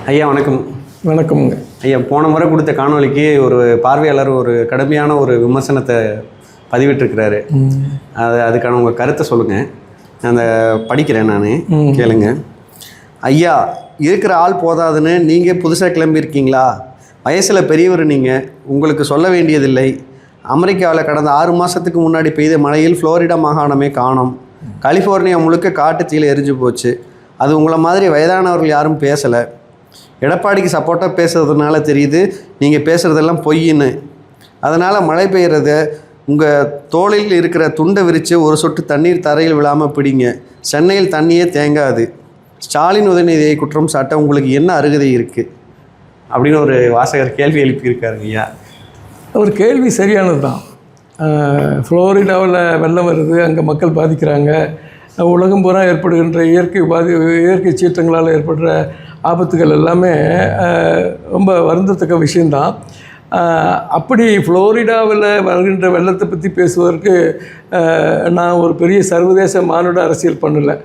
ஐயா வணக்கம். வணக்கம்ங்க ஐயா, போன முறை கொடுத்த காணொளிக்கு ஒரு பார்வையாளர் ஒரு கடுமையான ஒரு விமர்சனத்தை பதிவிட்டிருக்கிறாரு. அதுக்கான உங்கள் கருத்தை சொல்லுங்கள். அந்த படிக்கிறேன் நான், கேளுங்க. ஐயா, இருக்கிற ஆள் போதாதுன்னு நீங்கள் புதுசாக கிளம்பியிருக்கீங்களா? வயசில் பெரியவர் நீங்கள், உங்களுக்கு சொல்ல வேண்டியதில்லை. அமெரிக்காவில் கடந்த 6 மாதத்துக்கு முன்னாடி பெய்த மழையில் ஃப்ளோரிடா மாகாணமே காணோம். கலிஃபோர்னியா முழுக்க காட்டு தீயில் எரிஞ்சு போச்சு. அது உங்களை மாதிரி வயதானவர்கள் யாரும் பேசலை. எடப்பாடிக்கு சப்போர்ட்டாக பேசுகிறதுனால தெரியுது நீங்கள் பேசுகிறதெல்லாம் பொய்ன்னு. அதனால் மழை பெய்கிறத உங்கள் தோளில் இருக்கிற துண்டை விரித்து ஒரு சொட்டு தண்ணீர் தரையில் விழாமல் பிடிங்க. சென்னையில் தண்ணியே தேங்காது. ஸ்டாலின் உதயநிதியை குற்றம் சாட்ட உங்களுக்கு என்ன அருகதை இருக்குது அப்படின்னு ஒரு வாசகர் கேள்வி எழுப்பியிருக்காருங்க. ஐயா, ஒரு கேள்வி சரியானது தான். ஃப்ளோரிடாவில் வெள்ளம் வருது, அங்கே மக்கள் பாதிக்கிறாங்க. உலகம் பூரா ஏற்படுகின்ற இயற்கை சீற்றங்களால் ஏற்படுற ஆபத்துகள் எல்லாமே ரொம்ப வருந்தத்தக்க விஷயந்தான். அப்படி ஃப்ளோரிடாவில் வருகின்ற வெள்ளத்தை பற்றி பேசுவதற்கு நான் ஒரு பெரிய சர்வதேச மானுட அரசியல் பண்ணலை.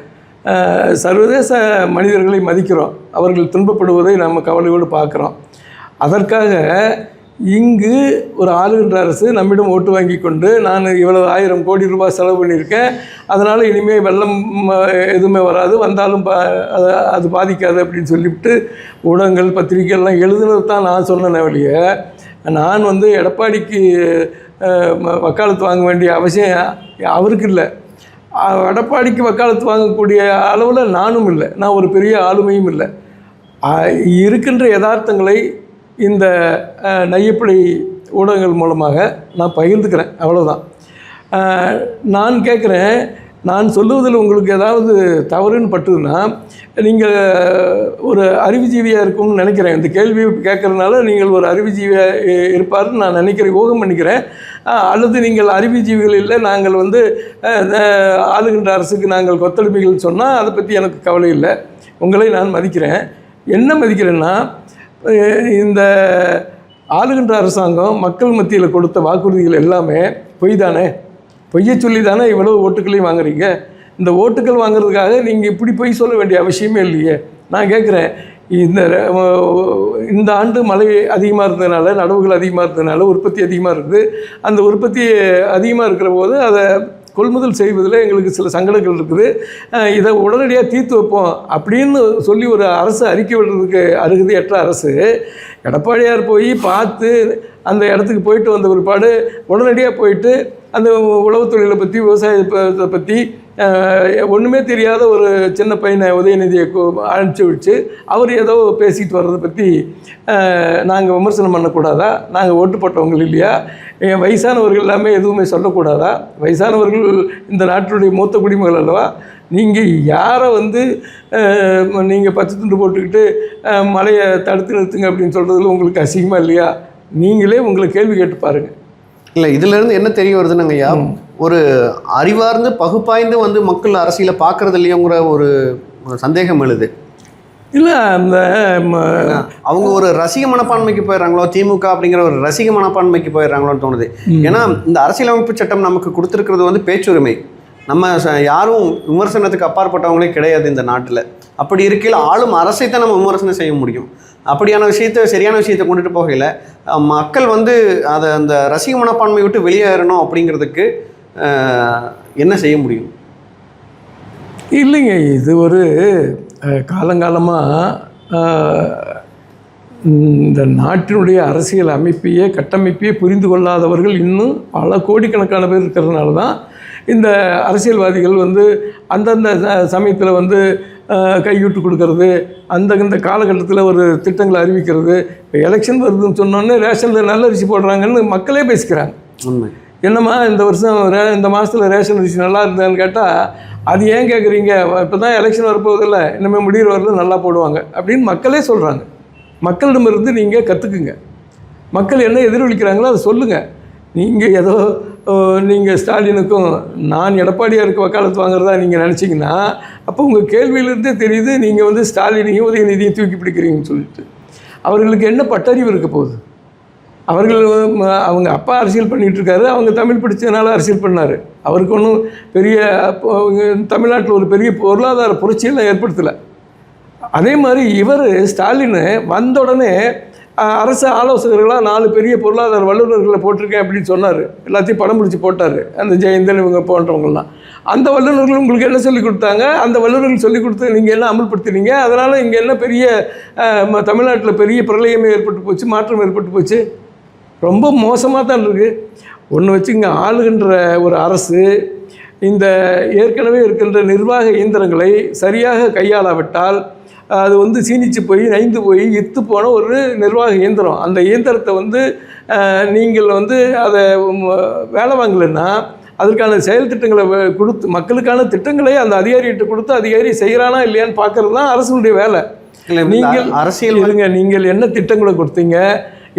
சர்வதேச மனிதர்களை மதிக்கிறோம், அவர்கள் துன்பப்படுவதை நாம் கவலையோடு பார்க்குறோம். அதற்காக இங்கு ஒரு ஆளுகின்ற அரசு நம்மிடம் ஓட்டு வாங்கி கொண்டு நான் இவ்வளவு 1000 கோடி ரூபாய் செலவு பண்ணியிருக்கேன், அதனால் இனிமேல் வெள்ளம் எதுவுமே வராது, வந்தாலும் அது பாதிக்காது அப்படின்னு சொல்லிவிட்டு ஊடகங்கள் பத்திரிகைகள்லாம் எழுதுனது தான் நான் சொன்னேன் வழிய. நான் எடப்பாடிக்கு வக்காலத்து வாங்க வேண்டிய அவசியம் அவருக்கு இல்லை, எடப்பாடிக்கு வக்காலத்து வாங்கக்கூடிய அளவில் நானும் இல்லை, நான் ஒரு பெரிய ஆளுமையும் இல்லை. இருக்கின்ற யதார்த்தங்களை இந்த நையப்படி ஊடகங்கள் மூலமாக நான் பகிர்ந்துக்கிறேன், அவ்வளோதான். நான் கேட்குறேன், நான் சொல்லுவதில் உங்களுக்கு ஏதாவது தவறுன்னு பட்டுதுன்னா நீங்கள் ஒரு அறிவுஜீவியாக இருக்கும்னு நினைக்கிறேன். இந்த கேள்வி கேட்குறதுனால நீங்கள் ஒரு அறிவுஜீவியாக இருப்பார்னு நான் நினைக்கிறேன், ஊகம் பண்ணிக்கிறேன். அல்லது நீங்கள் அறிவுஜீவிகள் இல்லை, நாங்கள் ஆளுகின்ற அரசுக்கு நாங்கள் கொத்தடிமைகள் சொன்னால் அதை பற்றி எனக்கு கவலை இல்லை. உங்களை நான் மதிக்கிறேன். என்ன மதிக்கிறேன்னா, இந்த ஆளுகின்ற அரசாங்கம் மக்கள் மத்தியில் கொடுத்த வாக்குறுதிகள் எல்லாமே பொய் தானே. பொய்யை சொல்லி தானே இவ்வளவு ஓட்டுக்களையும் வாங்குறீங்க. இந்த ஓட்டுக்கள் வாங்குறதுக்காக நீங்கள் இப்படி பொய் சொல்ல வேண்டிய அவசியமே இல்லையே. நான் கேட்குறேன், இந்த ஆண்டு மழை அதிகமாக இருந்ததுனால, நடவுகள் அதிகமாக இருந்ததுனால உற்பத்தி அதிகமாக இருக்குது. அந்த உற்பத்தி அதிகமாக இருக்கிற போது அதை கொள்முதல் செய்வதில் எங்களுக்கு சில சங்கடங்கள் இருக்குது, இதை உடனடியாக தீர்த்து வைப்போம் அப்படின்னு சொல்லி ஒரு அரசு அறிக்கை விடுறதுக்கு அருகதையற்ற அரசு எடப்பாடியார் போய் பார்த்து அந்த இடத்துக்கு போயிட்டு வந்த பிற்பாடு உடனடியாக போயிட்டு அந்த உழவு தொழிலை பற்றி, விவசாயத்தை பற்றி ஒன்றுமே தெரியாத ஒரு சின்ன பையனை உதயநிதியை அனுப்பிச்சி வச்சு அவர் ஏதோ பேசிட்டு வர்றதை பற்றி நாங்கள் விமர்சனம் பண்ணக்கூடாதா? நாங்கள் ஓட்டு போட்டவங்க இல்லையா? வயசானவர்கள் எல்லாமே எதுவுமே சொல்லக்கூடாதா? வயசானவர்கள் இந்த நாட்டினுடைய மூத்த குடிமகள் அல்லவா? நீங்கள் யாரை நீங்கள் பச்சை துண்டு போட்டுக்கிட்டு மழையை தடுத்து நிறுத்துங்க அப்படின்னு சொல்கிறதுல உங்களுக்கு அசிங்கமாக இல்லையா? நீங்களே உங்களை கேள்வி கேட்டு பாருங்கள். இல்லை, இதிலேருந்து என்ன தெரிய வருதுன்னு ஐயா, ஒரு அறிவார்ந்து பகுப்பாய்ந்து மக்கள் அரசியலை பார்க்கறது இல்லையோங்கிற ஒரு சந்தேகம் எழுது. இல்லை, அந்த அவங்க ஒரு ரசிக மனப்பான்மைக்கு போயிடுறாங்களோ, திமுக அப்படிங்கிற ஒரு ரசிக மனப்பான்மைக்கு போயிடுறாங்களோன்னு தோணுது. ஏன்னா இந்த அரசியலமைப்பு சட்டம் நமக்கு கொடுத்துருக்கிறது பேச்சுரிமை. நம்ம யாரும் விமர்சனத்துக்கு அப்பாற்பட்டவங்களே கிடையாது இந்த நாட்டில். அப்படி இருக்கையில் ஆளும் அரசை தான் நம்ம விமர்சனம் செய்ய முடியும். அப்படியான விஷயத்தை, சரியான விஷயத்தை கொண்டுட்டு போகையில் மக்கள் அதை அந்த ரசிக மனப்பான்மை விட்டு வெளியேறணும் அப்படிங்கிறதுக்கு என்ன செய்ய முடியும்? இல்லைங்க, இது ஒரு காலங்காலமாக இந்த நாட்டினுடைய அரசியல் அமைப்பையே கட்டமைப்பையே புரிந்து கொள்ளாதவர்கள் இன்னும் பல கோடிக்கணக்கான பேர் இருக்கிறதுனால தான் இந்த அரசியல்வாதிகள் அந்தந்த சமயத்தில் கையூட்டு கொடுக்கறது, இந்த காலகட்டத்தில் ஒரு திட்டங்களை அறிவிக்கிறது. இப்போ எலெக்ஷன் வருதுன்னு சொன்னோன்னே ரேஷனில் நல்ல அரிசி போடுறாங்கன்னு மக்களே பேசிக்கிறாங்க. உண்மை. என்னம்மா இந்த வருஷம் இந்த மாதத்தில் ரேஷன் அரிசி நல்லா இருந்ததுன்னு கேட்டால், அது ஏன் கேட்குறீங்க, இப்போ தான் எலெக்ஷன் வரப்போவதில்லை, இன்னுமே முடிகிற வரல நல்லா போடுவாங்க அப்படின்னு மக்களே சொல்கிறாங்க. மக்களிடமிருந்து நீங்கள் கற்றுக்குங்க. மக்கள் என்ன எதிரொலிக்கிறாங்களோ அதை சொல்லுங்கள். நீங்கள் ஏதோ நீங்கள் ஸ்டாலினுக்கும் நான் எடப்பாடியாருக்கு வக்காலத்து வாங்குறதா நீங்கள் நினச்சிங்கன்னா, அப்போ உங்கள் கேள்வியிலேருந்தே தெரியுது நீங்கள் ஸ்டாலினையும் உதயநிதியும் தூக்கி பிடிக்கிறீங்கன்னு சொல்லிட்டு. அவர்களுக்கு என்ன பட்டறிவு இருக்க போகுது? அவங்க அப்பா அரசியல் பண்ணிகிட்ருக்காரு, அவங்க தமிழ் படித்ததுனால அரசியல் பண்ணார். அவருக்கு ஒன்றும் பெரிய தமிழ்நாட்டில் ஒரு பெரிய பொருளாதார புரட்சியெல்லாம் ஏற்படுத்தலை. அதே மாதிரி இவர் ஸ்டாலின் வந்த உடனே அரசு ஆலோசகர்களாக 4 பெரிய பொருளாதார வல்லுநர்களை போட்டிருக்கேன் அப்படின்னு சொன்னார். எல்லாத்தையும் படம் பிடிச்சி போட்டார். அந்த ஜெயந்தன் இவங்க போன்றவங்கலாம். அந்த வல்லுநர்கள் உங்களுக்கு என்ன சொல்லிக் கொடுத்தாங்க? அந்த வல்லுநர்கள் சொல்லிக் கொடுத்து நீங்கள் என்ன அமல்படுத்தினீங்க? அதனால் இங்கே என்ன பெரிய தமிழ்நாட்டில் பெரிய பிரளயமே ஏற்பட்டு போச்சு, மாற்றம் ஏற்பட்டு போச்சு. ரொம்ப மோசமாக தான் இருக்குது. ஒன்று வச்சுங்க, ஆளுகின்ற ஒரு அரசு இந்த ஏற்கனவே இருக்கின்ற நிர்வாக இயந்திரங்களை சரியாக கையாளாவிட்டால் அது வந்து சீனிச்சு போய் நைந்து போய் இத்து போன ஒரு நிர்வாக இயந்திரம். அந்த இயந்திரத்தை வந்து நீங்கள் வந்து அதை வேலை வாங்கலைன்னா அதற்கான செயல் திட்டங்களை கொடுத்து மக்களுக்கான திட்டங்களை அந்த அதிகாரிகிட்ட கொடுத்து அதிகாரி செய்கிறானா இல்லையான்னு பார்க்கறது தான் அரசுடைய வேலை. நீங்கள் அரசியல் இருங்க, நீங்கள் என்ன திட்டங்களை கொடுத்தீங்க,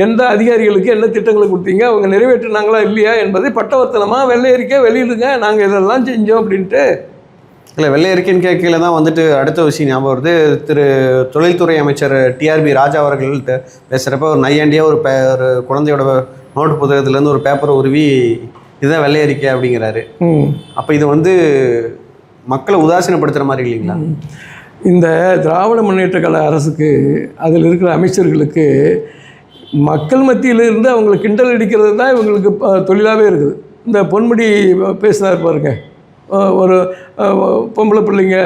எந்த அதிகாரிகளுக்கு என்ன திட்டங்களை கொடுத்தீங்க, அவங்க நிறைவேற்றினாங்களா இல்லையா என்பதை பட்டவர்த்தனமாக வெள்ளை அறிக்கை வெளியிடுங்க, நாங்கள் இதெல்லாம் செஞ்சோம் அப்படின்ட்டு. இல்லை, வெள்ளை அறிக்கைன்னு கேட்கல தான் வந்துட்டு அடுத்த விஷயம் ஞாபகம் வருது. தொழில்துறை அமைச்சர் டிஆர்பி ராஜா அவர்கள் பேசுகிறப்ப ஒரு நையாண்டியாக ஒரு குழந்தையோட நோட்டு புத்தகத்துலேருந்து ஒரு பேப்பரை உருவி இதுதான் வெள்ளை அறிக்கை அப்படிங்கிறாரு. அப்போ இது வந்து மக்களை உதாசீனப்படுத்துகிற மாதிரி இல்லைங்களா? இந்த திராவிட முன்னேற்ற கழக அரசுக்கு அதில் இருக்கிற அமைச்சர்களுக்கு மக்கள் மத்தியிலிருந்து அவங்களை கிண்டல் அடிக்கிறது தான் இவங்களுக்கு தொழிலாகவே இருக்குது. இந்த பொன்முடி பேசினார் பாருங்க, ஒரு பொம்பளை பிள்ளைங்க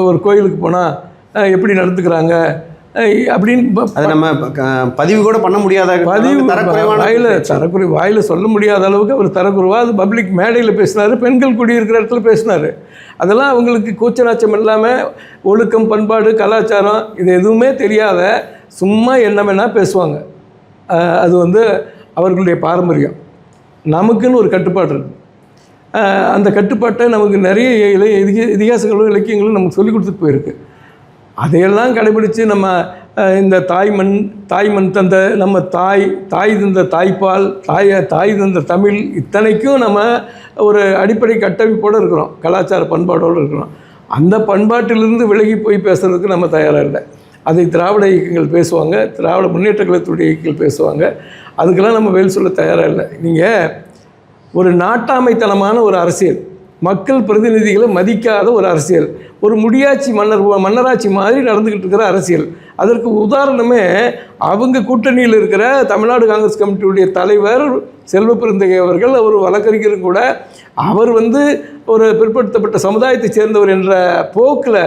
ஒரு கோயிலுக்கு போனால் எப்படி நடந்துக்கிறாங்க அப்படின்னு அது நம்ம பதிவு கூட பண்ண முடியாத, பதிவு வாயில் சொல்ல முடியாத அளவுக்கு அவர் தரக்குறைவாக அது பப்ளிக் மேடையில் பேசினார், பெண்கள் குடியிருக்கிற இடத்துல பேசினார். அதெல்லாம் அவங்களுக்கு கூச்சநாச்சம் இல்லாமல் ஒழுக்கம், பண்பாடு, கலாச்சாரம் இது எதுவுமே தெரியாத சும்மா என்ன வேணால் பேசுவாங்க. அது வந்து அவர்களுடைய பாரம்பரியம். நமக்குன்னு ஒரு கட்டுப்பாடு இருக்குது. அந்த கட்டுப்பாட்டை நமக்கு நிறைய இதிகாசங்களும் இலக்கியங்களும் நமக்கு சொல்லிக் கொடுத்துட்டு போயிருக்கு. அதையெல்லாம் கடைபிடித்து நம்ம இந்த தாய்மண் தந்த நம்ம தாய் தந்த தாய்ப்பால், தாய் தந்த தமிழ், இத்தனைக்கும் நம்ம ஒரு அடிப்படை கட்டமைப்போடு இருக்கிறோம், கலாச்சார பண்பாடோடு இருக்கிறோம். அந்த பண்பாட்டிலிருந்து விலகி போய் பேசுகிறதுக்கு நம்ம தயாராக இல்லை. அதை திராவிட இயக்கங்கள் பேசுவாங்க, திராவிட முன்னேற்ற கழகத்துடைய இயக்கங்கள் பேசுவாங்க. அதுக்கெல்லாம் நம்ம வேல் சொல்ல தயாராக இல்லை. நீங்கள் ஒரு நாட்டாமைத்தனமான ஒரு அரசியல், மக்கள் பிரதிநிதிகளை மதிக்காத ஒரு அரசியல், ஒரு முடியாட்சி மன்னராட்சி மாதிரி நடந்துக்கிட்டு இருக்கிற அரசியல். அதற்கு உதாரணமே அவங்க கூட்டணியில் இருக்கிற தமிழ்நாடு காங்கிரஸ் கமிட்டியுடைய தலைவர் செல்வ பெருந்தகை அவர்கள். அவர் வழக்கறிஞரும் கூட. அவர் வந்து ஒரு பிற்படுத்தப்பட்ட சமுதாயத்தை சேர்ந்தவர் என்ற போக்கில்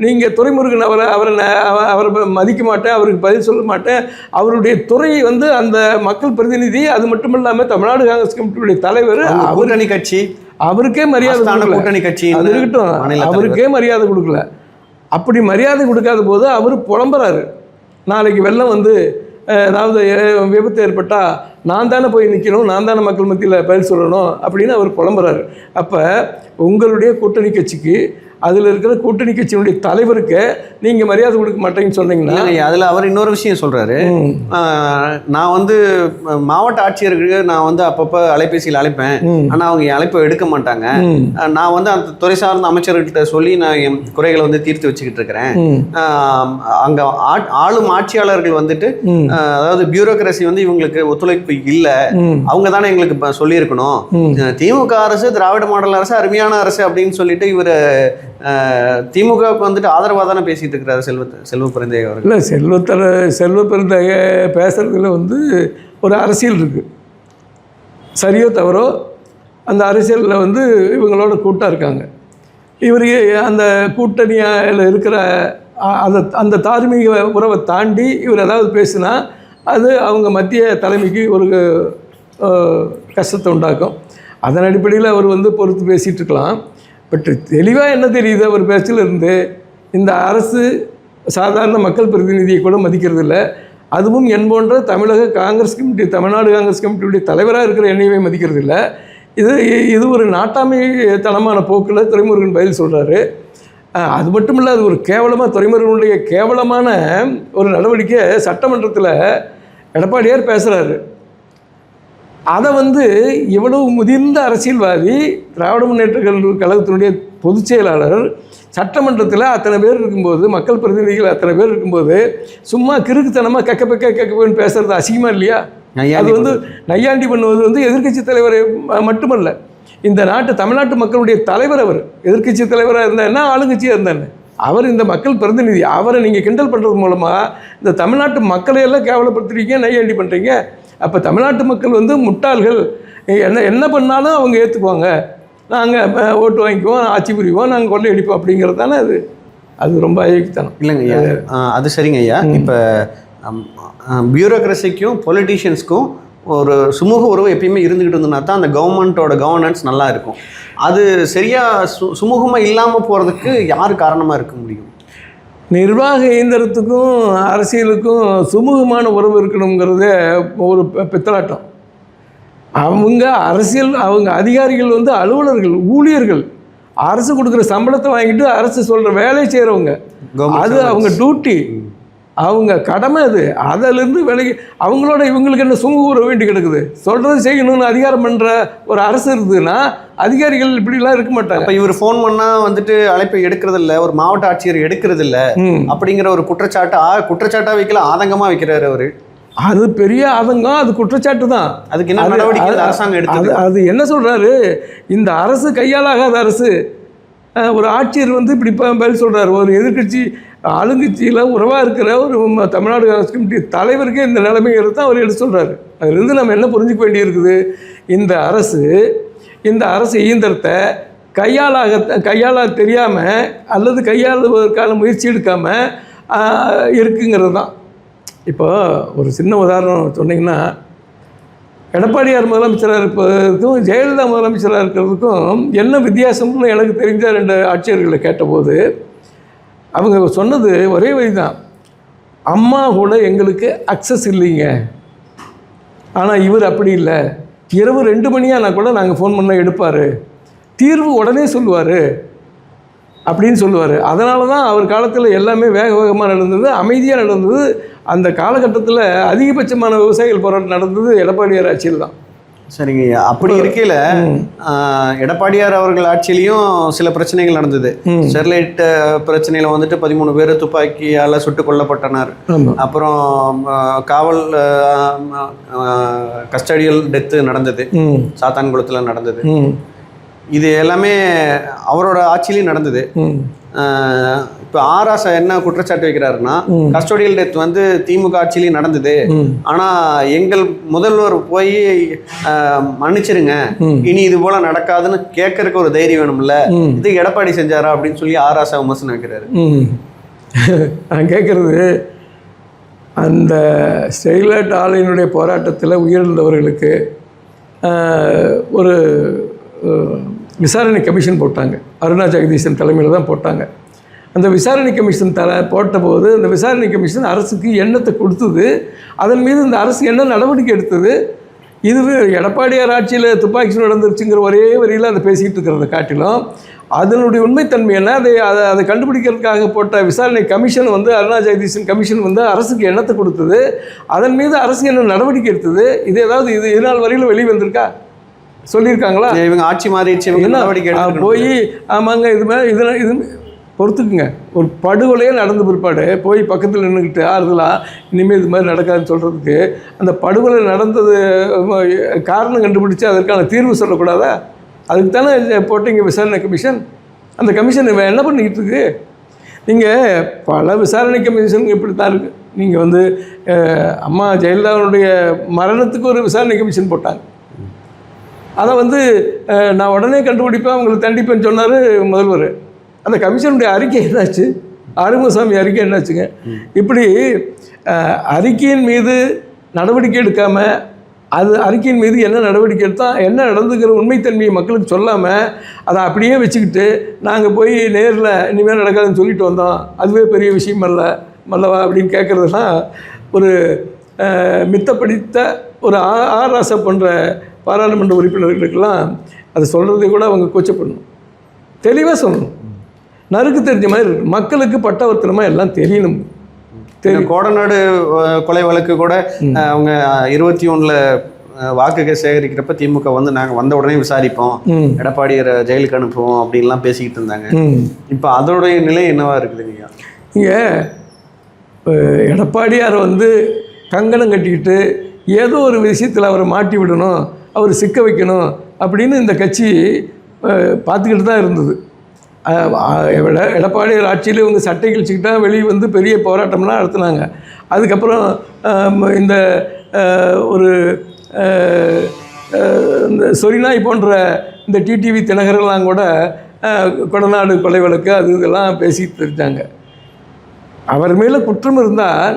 நீங்கள் துரைமுருகன் அவரை மதிக்க மாட்டேன், அவருக்கு பதில் சொல்ல மாட்டேன். அவருடைய துறை வந்து அந்த மக்கள் பிரதிநிதி. அது மட்டும் இல்லாமல் தமிழ்நாடு காங்கிரஸ் கமிட்டியுடைய தலைவர், கூட்டணி கட்சி, அவருக்கே மரியாதை, கூட்டணி கட்சி அது இருக்கட்டும், அவருக்கே மரியாதை கொடுக்கல. அப்படி மரியாதை கொடுக்காத போது அவர் புலம்புறாரு. நாளைக்கு வெள்ளம் வந்து ஏதாவது விபத்து ஏற்பட்டால் நான் தானே போய் நிற்கணும், நான் தானே மக்கள் மத்தியில் பதில் சொல்லணும் அப்படின்னு அவர் புலம்புறாரு. அப்போ உங்களுடைய கூட்டணி கட்சிக்கு, அதில் இருக்கிற கூட்டணி கட்சியினுடைய தலைவருக்கு நீங்கள் மரியாதை கொடுக்க மாட்டேங்கன்னு சொன்னீங்கன்னா, அதில் அவர் இன்னொரு விஷயம் சொல்கிறாரு. நான் வந்து மாவட்ட ஆட்சியருக்கு நான் வந்து அப்பப்போ அலைபேசியில் அழைப்பேன், ஆனால் அவங்க அழைப்பை எடுக்க மாட்டாங்க. நான் வந்து அந்த துறை சார்ந்த அமைச்சர்கிட்ட சொல்லி நான் என் குறைகளை வந்து தீர்த்து வச்சுக்கிட்டு இருக்கிறேன். அங்கே ஆளும் ஆட்சியாளர்கள் வந்துட்டு, அதாவது பியூரோக்ரசி வந்து இவங்களுக்கு ஒத்துழைப்பு இல்லை, அவங்க தானே எங்களுக்கு சொல்லியிருக்கணும். திமுக அரசு திராவிட மாடல் அரசு அருமையான அரசு அப்படின்னு சொல்லிட்டு இவர் திமுகவுக்கு வந்துட்டு ஆதரவாக தானே பேசிகிட்டு இருக்கிறாரு செல்வ பெருந்தகை அவர்கள். இல்லை, செல்வ பெருந்தகை பேசுகிறதுல வந்து ஒரு அரசியல் இருக்குது. சரியோ தவறோ அந்த அரசியலில் வந்து இவங்களோட கூட்டாக இருக்காங்க. இவர் அந்த கூட்டணியில் இருக்கிற அந்த தார்மீக உறவை தாண்டி இவர் ஏதாவது பேசுனா அது அவங்க மத்திய தலைமைக்கு ஒரு கஷ்டத்தை உண்டாக்கும். அதன் அடிப்படையில் அவர் வந்து பொறுத்து பேசிகிட்டு இருக்கலாம். பட் தெளிவாக என்ன தெரியுது அவர் பேச்சில் இருந்து, இந்த அரசு சாதாரண மக்கள் பிரதிநிதியை கூட மதிக்கிறது இல்லை. அதுவும் என் போன்ற தமிழக காங்கிரஸ் கமிட்டி, தமிழ்நாடு காங்கிரஸ் கமிட்டியுடைய தலைவராக இருக்கிற என்னையுமே மதிக்கிறது இல்லை. இது ஒரு நாட்டாமைத்தனமான போக்கில் துரைமுருகன் பதில் சொல்கிறாரு. அது மட்டும் இல்லை, அது ஒரு கேவலமாக, துரைமுருகனுடைய கேவலமான ஒரு நடவடிக்கை சட்டமன்றத்தில் எடப்பாடியார் பேசுகிறாரு. அதை வந்து இவ்வளவு முதிர்ந்த அரசியல்வாதி, திராவிட முன்னேற்ற கழகத்தினுடைய பொதுச் செயலாளர் சட்டமன்றத்தில் அத்தனை பேர் இருக்கும்போது, மக்கள் பிரதிநிதிகள் அத்தனை பேர் இருக்கும்போது சும்மா கிறுக்குத்தனமாக கக்கப்பன்னு பேசுகிறது அசிங்கமாக இல்லையா? அது வந்து நையாண்டி பண்ணுவது வந்து எதிர்க்கட்சி தலைவரை மட்டுமல்ல, இந்த தமிழ்நாட்டு மக்களுடைய தலைவர். அவர் எதிர்க்கட்சி தலைவராக இருந்தால் என்ன, ஆளுங்கட்சியாக இருந்தாங்க. அவர் இந்த மக்கள் பிரதிநிதி. அவரை நீங்கள் கிண்டல் பண்ணுறது மூலமாக இந்த தமிழ்நாட்டு மக்களையெல்லாம் கேவலப்படுத்துறீங்க, நையாண்டி பண்ணுறீங்க. அப்போ தமிழ்நாட்டு மக்கள் வந்து முட்டாள்கள், என்ன பண்ணாலும் அவங்க ஏற்றுக்குவாங்க, நாங்கள் ஓட்டு வாங்கிக்குவோம், ஆட்சி புரிவோம், நாங்கள் கொள்ளையடிப்போம் அப்படிங்கிறது தானே அது ரொம்ப அயோக்கியத்தனம். இல்லைங்க ஐயா, அது சரிங்க ஐயா. இப்போ பியூரோக்ரஸிக்கும் பொலிட்டீஷியன்ஸ்க்கும் ஒரு சுமூக உறவு எப்பயுமே இருந்துக்கிட்டு இருந்ததுனா தான் அந்த கவர்மெண்ட்டோட கவர்னன்ஸ் நல்லா இருக்கும். அது சரியாக சுமூகமாக இல்லாமல் போகிறதுக்கு யார் காரணமாக இருக்க முடியும்? நிர்வாக இயந்திரத்துக்கும் அரசியலுக்கும் சுமூகமான உறவு இருக்கணுங்கிறத ஒரு பித்தலாட்டம். அவங்க அதிகாரிகள் வந்து அலுவலர்கள், ஊழியர்கள், அரசு கொடுக்குற சம்பளத்தை வாங்கிட்டு அரசு சொல்கிற வேலையை செய்கிறவங்க. அது அவங்க டியூட்டி, அவங்க கடமை. அதிலிருந்து விலகி அவங்களோட இவங்களுக்கு என்ன சுமூக உறவு வேண்டி கிடக்குது? சொல்கிறது செய்யணும்னு அதிகாரம் பண்ணுற ஒரு அரசு இருக்குதுன்னா அதிகாரிகள் இப்படிலாம் இருக்க மாட்டாங்க. இப்போ இவர் ஃபோன் பண்ணால் வந்துட்டு அழைப்பை எடுக்கிறதில்ல, ஒரு மாவட்ட ஆட்சியர் எடுக்கிறதில்ல அப்படிங்கிற ஒரு குற்றச்சாட்டாக வைக்கல, ஆதங்கமாக வைக்கிறாரு அவர். அது பெரிய ஆதங்கம், அது குற்றச்சாட்டு தான். அதுக்கு என்ன நடவடிக்கை அரசாங்கம் எடுத்தது? அது என்ன சொல்கிறாரு, இந்த அரசு கையாலாகாத அரசு. ஒரு ஆட்சியர் வந்து இப்படி பதில் சொல்கிறார். ஒரு எதிர்கட்சி ஆளுங்கட்சியில் உறவாக இருக்கிற ஒரு தமிழ்நாடு காங்கிரஸ் கமிட்டி தலைவருக்கே இந்த நிலைமைங்கிறது தான் அவர் எடுத்து சொல்கிறாரு. அதுலேருந்து நம்ம என்ன புரிஞ்சுக்க வேண்டியிருக்குது, இந்த அரசு இயந்திரத்தை கையாள தெரியாமல் அல்லது கையாளுவதற்கான முயற்சி எடுக்காமல் இருக்குங்கிறது தான். இப்போ ஒரு சின்ன உதாரணம் சொன்னிங்கன்னா, எடப்பாடியார் முதலமைச்சராக இருப்பதற்கும் ஜெயலலிதா முதலமைச்சராக இருக்கிறதுக்கும் என்ன வித்தியாசம்னு எனக்கு தெரிஞ்ச 2 ஆட்சியர்களை கேட்டபோது அவங்க சொன்னது ஒரே வழி தான். அம்மா கூட எங்களுக்கு அக்சஸ் இல்லைங்க, ஆனால் இவர் அப்படி இல்லை. இரவு 2 மணியானா கூட நாங்கள் ஃபோன் பண்ண எடுப்பார், தீர்வு உடனே சொல்லுவார் அப்படின்னு சொல்லுவார். அதனால தான் அவர் காலத்தில் எல்லாமே வேகமாக நடந்தது, அமைதியாக நடந்தது. அந்த காலகட்டத்தில் அதிகபட்சமான விவசாயிகள் போராட்டம் நடந்தது எடப்பாடியார் ஆட்சியில் தான். சரிங்க ஐயா. அப்படி இருக்கையில் எடப்பாடியார் அவர்கள் ஆட்சியிலையும் சில பிரச்சனைகள் நடந்தது. ஸ்டெர்லைட் பிரச்சனையில் வந்துட்டு 13 பேர் துப்பாக்கியால் சுட்டு கொல்லப்பட்டனர். அப்புறம் காவல் கஸ்டடியல் டெத்து நடந்தது, சாத்தான்குளத்தில் நடந்தது. இது எல்லாமே அவரோட ஆட்சியிலையும் நடந்தது. இப்போ ஆராசா என்ன குற்றச்சாட்டு வைக்கிறாருன்னா, கஸ்டோடியல் டெத் வந்து திமுக ஆட்சியிலையும் நடந்தது, ஆனால் எங்கள் முதல்வர் போய் மன்னிச்சிருங்க, இனி இது போல நடக்காதுன்னு கேட்கறதுக்கு ஒரு தைரியம் வேணும்ல, இது எடப்பாடி செஞ்சாரா அப்படின்னு சொல்லி ஆராசா விமர்சனம் வைக்கிறாரு. நான் கேட்குறது, அந்த ஸ்டெர்லைட் ஆலையினுடைய போராட்டத்தில் உயிரிழந்தவர்களுக்கு ஒரு விசாரணை கமிஷன் போட்டாங்க. அருணா ஜெகதீசன் தலைமையில் தான் போட்டாங்க. அந்த விசாரணை கமிஷன் போட்டபோது அந்த விசாரணை கமிஷன் அரசுக்கு எண்ணத்தை கொடுத்தது. அதன் மீது இந்த அரசு என்ன நடவடிக்கை எடுத்தது? இதுவே எடப்பாடியார் ஆட்சியில் துப்பாக்கி நடந்துருச்சுங்கிற ஒரே வரியில் அதை பேசிக்கிட்டு இருக்கிறத காட்டிலும் அதனுடைய உண்மைத்தன்மை என்ன, அதை கண்டுபிடிக்கிறதுக்காக போட்ட விசாரணை கமிஷன் வந்து அருணா ஜெகதீசன் கமிஷன் வந்து அரசுக்கு எண்ணத்தை கொடுத்தது. அதன் மீது அரசு என்ன நடவடிக்கை எடுத்தது? இது ஏதாவது இது நாள் வரையில் வெளியே வந்திருக்கா? சொல்லியிருக்காங்களா? இவங்க ஆட்சி மாறிடுச்சு, போய் ஆமாங்க இது பொறுத்துக்குங்க. ஒரு படுகொலையே நடந்த பிற்பாடு போய் பக்கத்தில் நின்றுக்கிட்டு ஆறுதலாக இனிமேல் இது மாதிரி நடக்காதுன்னு சொல்கிறதுக்கு, அந்த படுகொலை நடந்தது காரணம் கண்டுபிடிச்சி அதற்கான தீர்வு சொல்லக்கூடாதா? அதுக்கு தானே போட்டிங்க விசாரணை கமிஷன். அந்த கமிஷன் என்ன பண்ணிக்கிட்டு இருக்கு? நீங்கள் பல விசாரணை கமிஷன் இப்படி தான் இருக்குது. நீங்கள் வந்து அம்மா ஜெயலலிதாவுடைய மரணத்துக்கு ஒரு விசாரணை கமிஷன் போட்டாங்க. அதை வந்து நான் உடனே கண்டுபிடிப்பேன், அவங்களை தண்டிப்பேன்னு சொன்னார் முதல்வர். அந்த கமிஷனுடைய அறிக்கை என்னாச்சு? ஆறுமுகசாமி அறிக்கை என்னாச்சுங்க? இப்படி அறிக்கையின் மீது நடவடிக்கை எடுக்காமல், அது அறிக்கையின் மீது என்ன நடவடிக்கை எடுத்தால் என்ன நடந்துக்கிற உண்மைத்தன்மையை மக்களுக்கு சொல்லாமல் அதை அப்படியே வச்சுக்கிட்டு நாங்கள் போய் நேரில் இனிமேல் நடக்காதுன்னு சொல்லிட்டு வந்தோம், அதுவே பெரிய விஷயம் மல்லவா அப்படின்னு கேட்குறதுலாம் ஒரு மித்தப்படித்த ஒரு ஆராசை பண்ணுற பாராளுமன்ற உறுப்பினர்களுக்கெல்லாம் அதை சொல்கிறதை கூட அவங்க கூச்சப்படணும். தெளிவாக சொல்லணும், நறுக்கு தெரிஞ்ச மாதிரி இருக்கு. மக்களுக்கு பட்டவர்த்தனமாக எல்லாம் தெரியணும். கோடநாடு கொலை வழக்கு கூட அவங்க 21 வாக்குகள் சேகரிக்கிறப்ப திமுக வந்து நாங்கள் வந்த உடனே விசாரிப்போம், எடப்பாடியார் ஜெயிலுக்கு அனுப்புவோம் அப்படின்லாம் பேசிக்கிட்டு இருந்தாங்க. இப்போ அதோடைய நிலை என்னவா இருக்குதுங்க? இங்கே எடப்பாடியார் வந்து கங்கணம் கட்டிக்கிட்டு ஏதோ ஒரு விஷயத்தில் அவரை மாட்டி விடணும், அவர் சிக்க வைக்கணும் அப்படின்னு இந்த கட்சி பார்த்துக்கிட்டு தான் இருந்தது. எடப்பாடியார் ஆட்சியில் இவங்க சட்டை கிழிச்சிக்கிட்டா வெளியே வந்து பெரிய போராட்டம்லாம் நடத்துனாங்க. அதுக்கப்புறம் இந்த ஒரு இந்த சொரிநாய் போன்ற இந்த டிடிவி தினகரெல்லாம் கூட கொடநாடு கொலை வழக்கு அது இதெல்லாம் பேசிகிட்டு இருந்தாங்க. அவர் மேலே குற்றம் இருந்தால்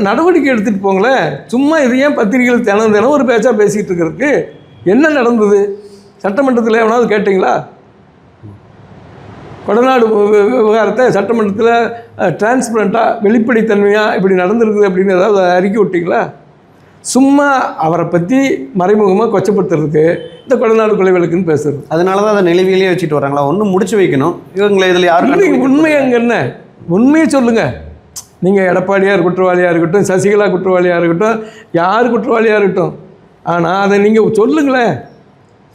நடவடிக்கை எடுத்துகிட்டு போங்களேன். சும்மா இது ஏன் பத்திரிகைகள் தினம் ஒரு பேச்சாக பேசிகிட்டு இருக்கிறதுக்கு? என்ன நடந்தது சட்டமன்றத்தில் எவனாவது கேட்டிங்களா? கொடநாடு விவகாரத்தை சட்டமன்றத்தில் டிரான்ஸ்பரண்ட்டாக வெளிப்படைத்தன்மையாக இப்படி நடந்திருக்குது அப்படின்னு ஏதாவது அறிக்கை விட்டிங்களா? சும்மா அவரை பற்றி மறைமுகமாக கொச்சப்படுத்துறதுக்கு இந்த கொடநாடு கொலை வழக்குன்னு பேசுறது. அதனால தான் அதை நிலவிலேயே வச்சுட்டு வராங்களா? ஒன்றும் முடிச்சு வைக்கணும். இவங்களை இதில் யாரும் உண்மை அங்கே என்ன உண்மையை சொல்லுங்கள். நீங்கள் எடப்பாடியார் குற்றவாளியாக இருக்கட்டும், சசிகலா குற்றவாளியாக இருக்கட்டும், யார் குற்றவாளியாக இருக்கட்டும், ஆனால் அதை நீங்கள் சொல்லுங்களேன்.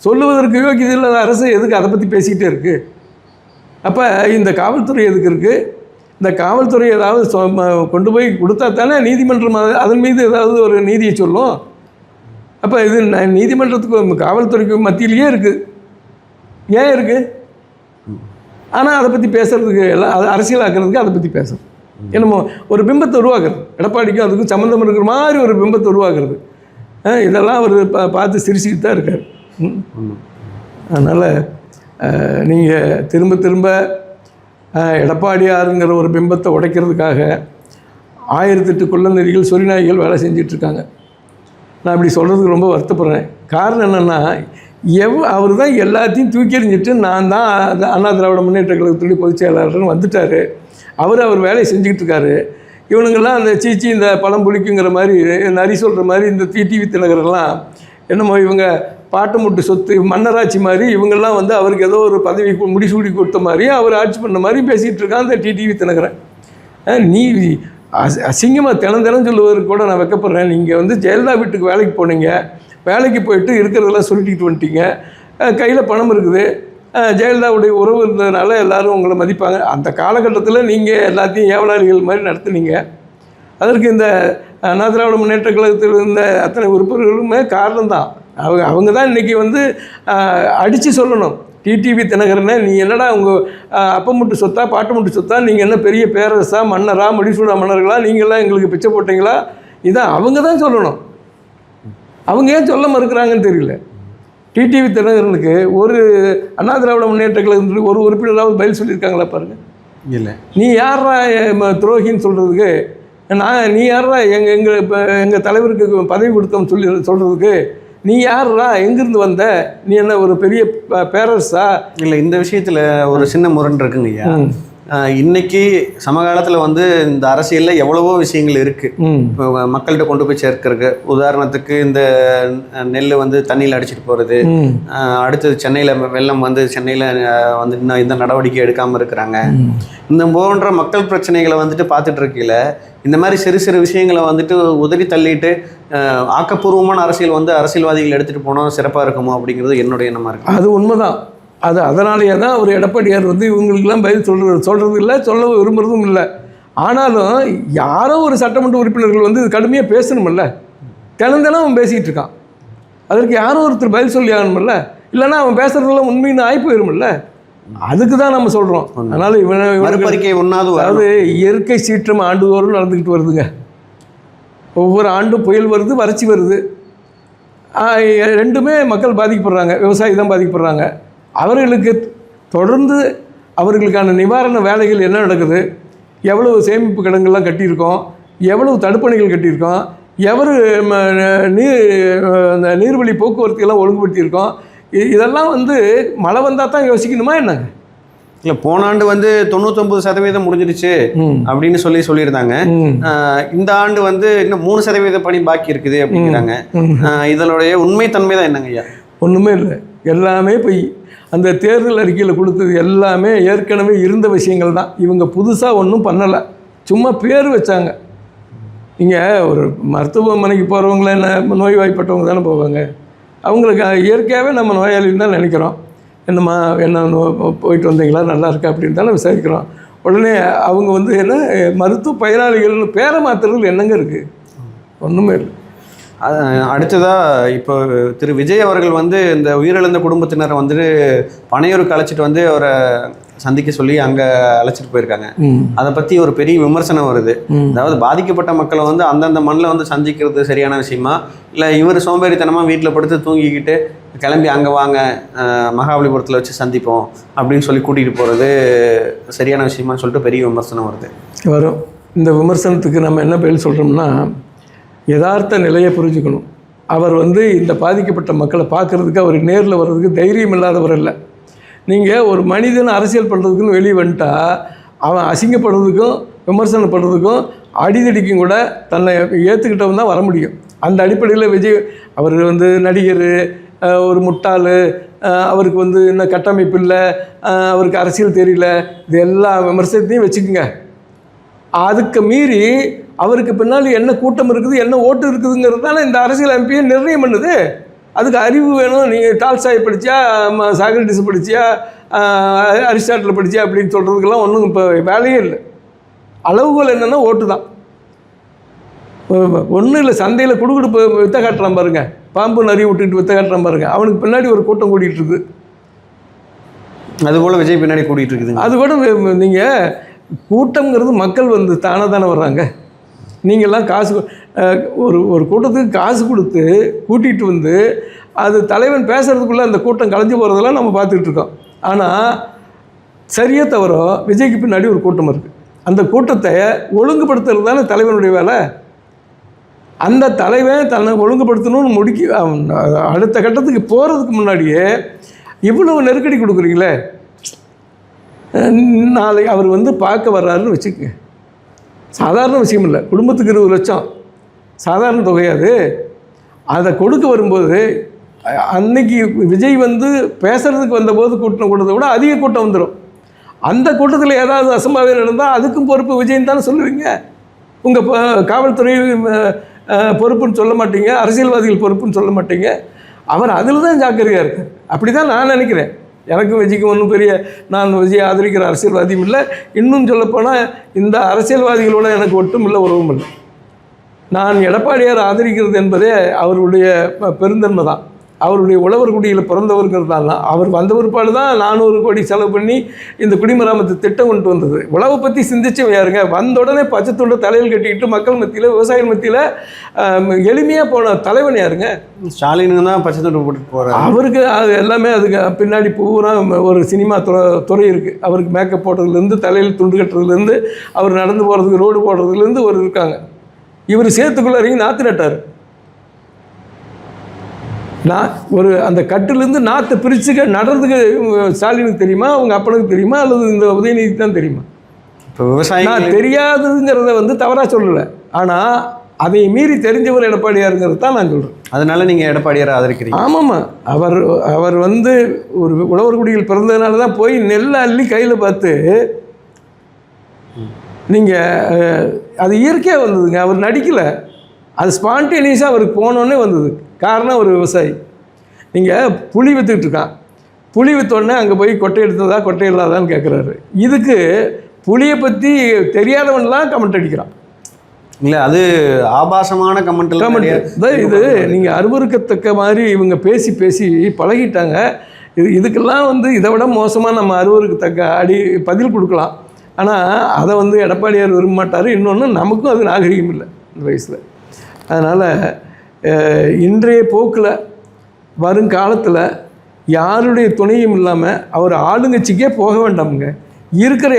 சொல்லுவதற்கு யோக்கியது இல்லாத அரசு எதுக்கு அதை பற்றி பேசிக்கிட்டே இருக்குது? அப்போ இந்த காவல்துறை எதுக்கு இருக்குது? இந்த காவல்துறை ஏதாவது கொண்டு போய் கொடுத்தா தானே நீதிமன்றம் அதன் மீது ஏதாவது ஒரு நீதியை சொல்லும். அப்போ இது நீதிமன்றத்துக்கு காவல்துறைக்கு மத்தியிலேயே இருக்குது. ஏன் இருக்குது? ஆனால் அதை பற்றி பேசுகிறதுக்கு எல்லாம் அது அரசியலாக்குறதுக்கு அதை பற்றி பேசுறது என்னமோ ஒரு பிம்பத்தை உருவாக்குறது. எடப்பாடிக்கும் அதுக்கும் சம்மந்தம் இருக்கிற மாதிரி ஒரு பிம்பத்தை உருவாக்குறது. இதெல்லாம் அவர் பார்த்து சிரிச்சுக்கிட்டு தான் இருக்கார். அதனால் நீங்கள் திரும்ப திரும்ப எடப்பாடியாருங்கிற ஒரு பிம்பத்தை உடைக்கிறதுக்காக 1008 கொள்ளநெறிகள் சொரிநாய்கள் வேலை செஞ்சிட்ருக்காங்க. நான் இப்படி சொல்கிறதுக்கு ரொம்ப வருத்தப்படுறேன். காரணம் என்னென்னா அவர் தான் எல்லாத்தையும் தூக்கி எறிஞ்சிட்டு நான் தான் அண்ணா திராவிட முன்னேற்ற கழகத்துடைய பொதுச் செயலாளர்னு வந்துட்டார். அவர் வேலையை செஞ்சுக்கிட்டு இருக்காரு. இவனுங்கள்லாம் அந்த சீச்சி இந்த பழம் புளிக்குங்கிற மாதிரி நரி சொல்கிற மாதிரி இந்த டிடிவி தினகரெல்லாம் என்னமோ இவங்க பாட்டு முட்டு சொத்து மன்னராட்சி மாதிரி இவங்கெல்லாம் வந்து அவருக்கு ஏதோ ஒரு பதவி முடிசூடி கொடுத்த மாதிரி அவர் ஆட்சி பண்ண மாதிரி பேசிகிட்டு இருக்கான் அந்த டிடிவி தினகரன். நீ அசிங்கமாக தினம் சொல்லுவதற்கு கூட நான் வைக்கப்படுறேன். நீங்கள் வந்து ஜெயலலிதா வீட்டுக்கு வேலைக்கு போனீங்க, வேலைக்கு போயிட்டு இருக்கிறதெல்லாம் சொல்லிட்டு வந்துட்டீங்க, கையில் பணம் இருக்குது, ஜெயலலிதாவுடைய உறவு இருந்ததுனால எல்லோரும் உங்களை மதிப்பாங்க. அந்த காலகட்டத்தில் நீங்கள் எல்லாத்தையும் ஏவலாளிகள் மாதிரி நடத்துனீங்க. அதற்கு இந்த அண்ணா திராவிட முன்னேற்ற கழகத்தில் இருந்த அத்தனை உறுப்பினர்களுமே காரணம்தான். அவங்க தான் இன்றைக்கி வந்து அடித்து சொல்லணும். டிடிவி தினகரனை நீ என்னடா உங்கள் அப்ப முட்டு சொத்தா பாட்டு முட்டு சொத்தா, நீங்கள் என்ன பெரிய பேரரசா மன்னரா முடிசூடா மன்னர்களா, நீங்கள்லாம் எங்களுக்கு பிச்சை போட்டிங்களா? இதான் அவங்க தான் சொல்லணும். அவங்க ஏன் சொல்ல மறுக்கிறாங்கன்னு தெரியல. டிடிவி தினகரனுக்கு ஒரு அண்ணா திராவிட முன்னேற்ற கழகத்துக்கு ஒரு உறுப்பினராவது பதில் சொல்லியிருக்காங்களா பாருங்கள். இல்லை. நீ யாரா துரோகின்னு சொல்கிறதுக்கு? நீ யாரா எங்கள் தலைவருக்கு பதவி கொடுத்தோம்னு சொல்கிறதுக்கு? நீ யாரா, எங்கேருந்து வந்த, நீ என்ன ஒரு பெரிய பேரரசா? இல்லை, இந்த விஷயத்தில் ஒரு சின்ன முரண் இருக்குங்க ஐயா. இன்னைக்கு சமகாலத்தில் வந்து இந்த அரசியலில் எவ்வளவோ விஷயங்கள் இருக்குது. இப்போ மக்கள்கிட்ட கொண்டு போய் சேர்க்கறதுக்கு உதாரணத்துக்கு இந்த நெல் வந்து தண்ணியில் அடிச்சிட்டு போகிறது, அடுத்தது சென்னையில் வெள்ளம் வந்து சென்னையில் வந்து இன்னும் எந்த நடவடிக்கை எடுக்காமல் இருக்கிறாங்க. இந்த போன்ற மக்கள் பிரச்சனைகளை வந்துட்டு பார்த்துட்டு இருக்கையில் இந்த மாதிரி சிறு சிறு விஷயங்களை வந்துட்டு உதறி தள்ளிட்டு ஆக்கப்பூர்வமான அரசியல் வந்து அரசியல்வாதிகள் எடுத்துகிட்டு போனால் சிறப்பாக இருக்குமோ அப்படிங்கிறது என்னுடைய எண்ணமாக இருக்குது. அது உண்மைதான். அதனாலேயே தான் ஒரு எடப்பாடியார் வந்து இவங்களுக்கெல்லாம் பதில் சொல்கிறது இல்லை, சொல்ல விரும்புகிறதும் இல்லை. ஆனாலும் யாரோ ஒரு சட்டமன்ற உறுப்பினர்கள் வந்து கடுமையாக பேசணுமில்ல. தினம் அவன் பேசிக்கிட்டு இருக்கான். அதற்கு யாரோ ஒருத்தர் பதில் சொல்லி ஆகணுமில்ல. இல்லைன்னா அவன் பேசுகிறதெல்லாம் உண்மைன்னு ஆகி போயிருமில்ல. அதுக்கு தான் நம்ம சொல்கிறோம். அதனால் அதாவது இயற்கை சீற்றம் ஆண்டுதோறும் நடந்துக்கிட்டு வருதுங்க. ஒவ்வொரு ஆண்டும் புயல் வருது, வறட்சி வருது. ரெண்டுமே மக்கள் பாதிக்கப்படுறாங்க, விவசாயி தான் பாதிக்கப்படுறாங்க. அவர்களுக்கு தொடர்ந்து அவர்களுக்கான நிவாரண வேலைகள் என்ன நடக்குது, எவ்வளவு சேமிப்பு கிடங்குலாம் கட்டியிருக்கோம், எவ்வளவு தடுப்பணைகள் கட்டியிருக்கோம், இந்த நீர்வழி போக்குவரத்துக்கெல்லாம் ஒழுங்குபடுத்தியிருக்கோம். இதெல்லாம் வந்து மழை வந்தால் தான் யோசிக்கணுமா என்னங்க? இல்லை, போன ஆண்டு வந்து 99% முடிஞ்சிருச்சு அப்படின்னு சொல்லியிருந்தாங்க. இந்த ஆண்டு வந்து இன்னும் 3% பணி பாக்கி இருக்குது அப்படிங்கிறாங்க. இதனுடைய உண்மைத்தன்மை தான் என்னங்க ஐயா? ஒன்றுமே இல்லை, எல்லாமே போய் அந்த தேர்தல் அறிக்கையில் கொடுத்தது எல்லாமே ஏற்கனவே இருந்த விஷயங்கள் தான். இவங்க புதுசாக ஒன்றும் பண்ணலை, சும்மா பேர் வச்சாங்க. இங்கே ஒரு மருத்துவமனைக்கு போகிறவங்கள என்ன நோய்வாய்ப்பட்டவங்க தானே போவாங்க. அவங்களுக்கு இயற்கையாகவே நம்ம நோயாளின்னு தான் நினைக்கிறோம். என்னம்மா என்ன போயிட்டு வந்தீங்களா, நல்லா இருக்கா அப்படின்னு தானே விசாரிக்கிறோம். உடனே அவங்க வந்து என்ன மருத்துவ பயனாளிகள்னு பேரை மாற்றுறதுல என்னங்க இருக்குது? ஒன்றுமே இல்லை. அடுத்ததாக இப்போ திரு விஜய் அவர்கள் வந்து இந்த உயிரிழந்த குடும்பத்தினரை வந்துட்டு பனையூருக்கு அழைச்சிட்டு வந்து அவரை சந்திக்க சொல்லி அங்கே அழைச்சிட்டு போயிருக்காங்க. அதை பற்றி ஒரு பெரிய விமர்சனம் வருது. அதாவது பாதிக்கப்பட்ட மக்களை வந்து அந்தந்த மண்ணில் வந்து சந்திக்கிறது சரியான விஷயமா, இல்லை இவர் சோம்பேறித்தனமாக வீட்டில் படுத்து தூங்கிக்கிட்டு கிளம்பி அங்கே வாங்க மகாபலிபுரத்தில் வச்சு சந்திப்போம் அப்படின்னு சொல்லி கூட்டிகிட்டு போகிறது சரியான விஷயமான்னு சொல்லிட்டு பெரிய விமர்சனம் வருது. வரும். இந்த விமர்சனத்துக்கு நம்ம என்ன பதில் சொல்கிறோம்னா, யதார்த்த நிலையை புரிஞ்சுக்கணும். அவர் வந்து இந்த பாதிக்கப்பட்ட மக்களை பார்க்குறதுக்கு, அவர் நேரில் வர்றதுக்கு தைரியம் இல்லாதவர் இல்லை. நீங்கள் ஒரு மனிதன் அரசியல் பண்ணுறதுக்குன்னு வெளியே வந்துட்டா அவன் அசிங்கப்படுறதுக்கும் விமர்சனப்படுறதுக்கும் அடிதடிக்கும் கூட தன்னை ஏற்றுக்கிட்டவன் தான் வர முடியும். அந்த அடிப்படையில் விஜய் அவர் வந்து நடிகர், ஒரு முட்டாள், அவருக்கு வந்து இன்னும் கட்டமைப்பு இல்லை, அவருக்கு அரசியல் தெரியல, இது எல்லா விமர்சனத்தையும் வச்சுக்கோங்க. அதுக்கு மீறி அவருக்கு பின்னால் என்ன கூட்டம் இருக்குது, என்ன ஓட்டு இருக்குதுங்கிறது தானே இந்த அரசியல் அமைப்பையை நிர்ணயம் பண்ணுது. அதுக்கு அறிவு வேணும். நீங்கள் டால்ஸ்டாய் படித்தா, சாக்ரட்டிஸ் படித்தியா, அரிஸ்டாட்டில் படித்தியா அப்படின்னு சொல்கிறதுக்கெல்லாம் ஒன்றும் இப்போ வேலையே இல்லை. அளவுகோல் என்னென்னா ஓட்டு தான். ஒன்றும் இல்லை, சந்தையில் குடுகுடுப்பு வித்த காட்டுறான் பாருங்கள், பாம்பு நிறைய விட்டுட்டு வித்த காட்டுறான் பாருங்கள், அவனுக்கு பின்னாடி ஒரு கூட்டம் கூட்டிகிட்டு இருக்குது. அதுபோல் விஜய் பின்னாடி கூட்டிகிட்டு இருக்குது. அது கூட நீங்கள் கூட்டங்கிறது மக்கள் வந்து தானே வர்றாங்க. நீங்கள்லாம் காசு ஒரு கூட்டத்துக்கு காசு கொடுத்து கூட்டிகிட்டு வந்து அது தலைவன் பேசுகிறதுக்குள்ளே அந்த கூட்டம் கலைஞ்சு போகிறதெல்லாம் நம்ம பார்த்துக்கிட்டு இருக்கோம். ஆனால் சரியாக தவிர விஜய்க்கு பின்னாடி ஒரு கூட்டம் இருக்குது. அந்த கூட்டத்தை ஒழுங்குபடுத்துறது தானே தலைவனுடைய வேலை. அந்த தலைவன் தன்னை ஒழுங்குபடுத்தணும்னு அடுத்த கட்டத்துக்கு போகிறதுக்கு முன்னாடியே இவ்வளவு நெருக்கடி கொடுக்குறீங்களே. நாளை அவர் வந்து பார்க்க வர்றாருன்னு வச்சுக்கோங்க, சாதாரண விஷயம் இல்லை. குடும்பத்துக்கு 20 லட்சம் சாதாரண தொகையாது. அதை கொடுக்க வரும்போது அன்னைக்கு விஜய் வந்து பேசுகிறதுக்கு வந்தபோது கூட்டத்தை விட அதிக கூட்டம் வந்துடும். அந்த கூட்டத்தில் ஏதாவது அசம்பாவிதம் நடந்தால் அதுக்கும் பொறுப்பு விஜய்ன்னு தானே சொல்லுவீங்க. உங்கள் காவல்துறை பொறுப்புன்னு சொல்ல மாட்டீங்க, அரசியல்வாதிகள் பொறுப்புன்னு சொல்ல மாட்டீங்க. அவர் அதில் தான் ஜாக்கிரதையாக இருக்கார். அப்படி தான் நான் நினைக்கிறேன். எனக்கும் விஜய்க்கு ஒன்றும் பெரிய, நான் விஜய் ஆதரிக்கிற அரசியல்வாதியும் இல்லை. இன்னும் சொல்லப்போனால் இந்த அரசியல்வாதிகளோட எனக்கு ஒட்டும் இல்லை, உறவும் இல்லை. நான் எடப்பாடியார் ஆதரிக்கிறது என்பதே அவருடைய பெருந்தன்மை தான். அவருடைய உழவர் குடியில் பிறந்தவருங்கிறதால தான். அவர் வந்த பிற்பாடு தான் 400 கோடி செலவு பண்ணி இந்த குடிமராமத்து திட்டம் கொண்டு வந்தது. உழவை பற்றி சிந்திச்சு யாருங்க, வந்த உடனே பச்சைத்துண்டை தலையில் கட்டிக்கிட்டு மக்கள் மத்தியில், விவசாயிகள் மத்தியில் எளிமையாக போன தலைவன் யாருங்க? ஸ்டாலினுக்கு தான் பச்சைத்துண்டு போட்டு போகிறார். அவருக்கு அது எல்லாமே அதுக்கு பின்னாடி பூரா ஒரு சினிமா துறை இருக்குது. அவருக்கு மேக்கப் போடுறதுலேருந்து, தலையில் துண்டு கட்டுறதுலேருந்து, அவர் நடந்து போகிறதுக்கு ரோடு போடுறதுலேருந்து ஒரு இருக்காங்க. இவர் சேத்துக்குள்ளே இறங்கி நாற்று நட்டார். ஒரு அந்த கட்டிலேருந்து நாற்றை பிரித்து நடுறதுக்கு ஸ்டாலினுக்கு தெரியுமா, அவங்க அப்பனுக்கு தெரியுமா, அல்லது இந்த உதயநிதிக்கு தான் தெரியுமா? இப்போ விவசாயி நான் தெரியாததுங்கிறத வந்து தவறாக சொல்லலை. ஆனால் அதை மீறி தெரிஞ்சவர் எடப்பாடியாருங்கிறது தான் நான் சொல்கிறேன். அதனால் நீங்கள் எடப்பாடியாரை ஆதரிக்கிறீங்க? ஆமாம்மா. அவர் வந்து ஒரு உழவர் குடியில் பிறந்ததுனால தான் போய் நெல்லை அள்ளி கையில் பார்த்து, நீங்கள் அது இயற்கையாக வந்ததுங்க. அவர் நடிக்கலை, அது ஸ்பான்டேனியஸாக அவருக்கு போனோன்னே வந்தது. காரணம் ஒரு விவசாயி. நீங்கள் புளி விற்றுக்கிட்டு இருக்கான், புளி விற்றோடனே அங்கே போய் கொட்டை எடுத்ததா கொட்டை இல்லாதான்னு கேட்குறாரு. இதுக்கு புளியை பற்றி தெரியாதவன்லாம் கமெண்ட் அடிக்கிறான். இல்லை, அது ஆபாசமான கமெண்ட். இது நீங்கள் அருவருக்கத்தக்க மாதிரி இவங்க பேசி பேசி பழகிட்டாங்க. இதுக்கெல்லாம் வந்து இதை விட மோசமாக நம்ம அருவருக்கத்தக்க பதில் கொடுக்கலாம். ஆனால் அதை வந்து எடப்பாடியார் விரும்ப மாட்டார். இன்னொன்று, நமக்கும் அது நாகரிகம் இல்லை இந்த வயசில். அதனால் இன்றைய போக்கில், வருங்காலத்தில் யாருடைய துணையும் இல்லாமல் அவர் ஆளுங்கட்சிக்கே போக வேண்டாமுங்க. இருக்கிற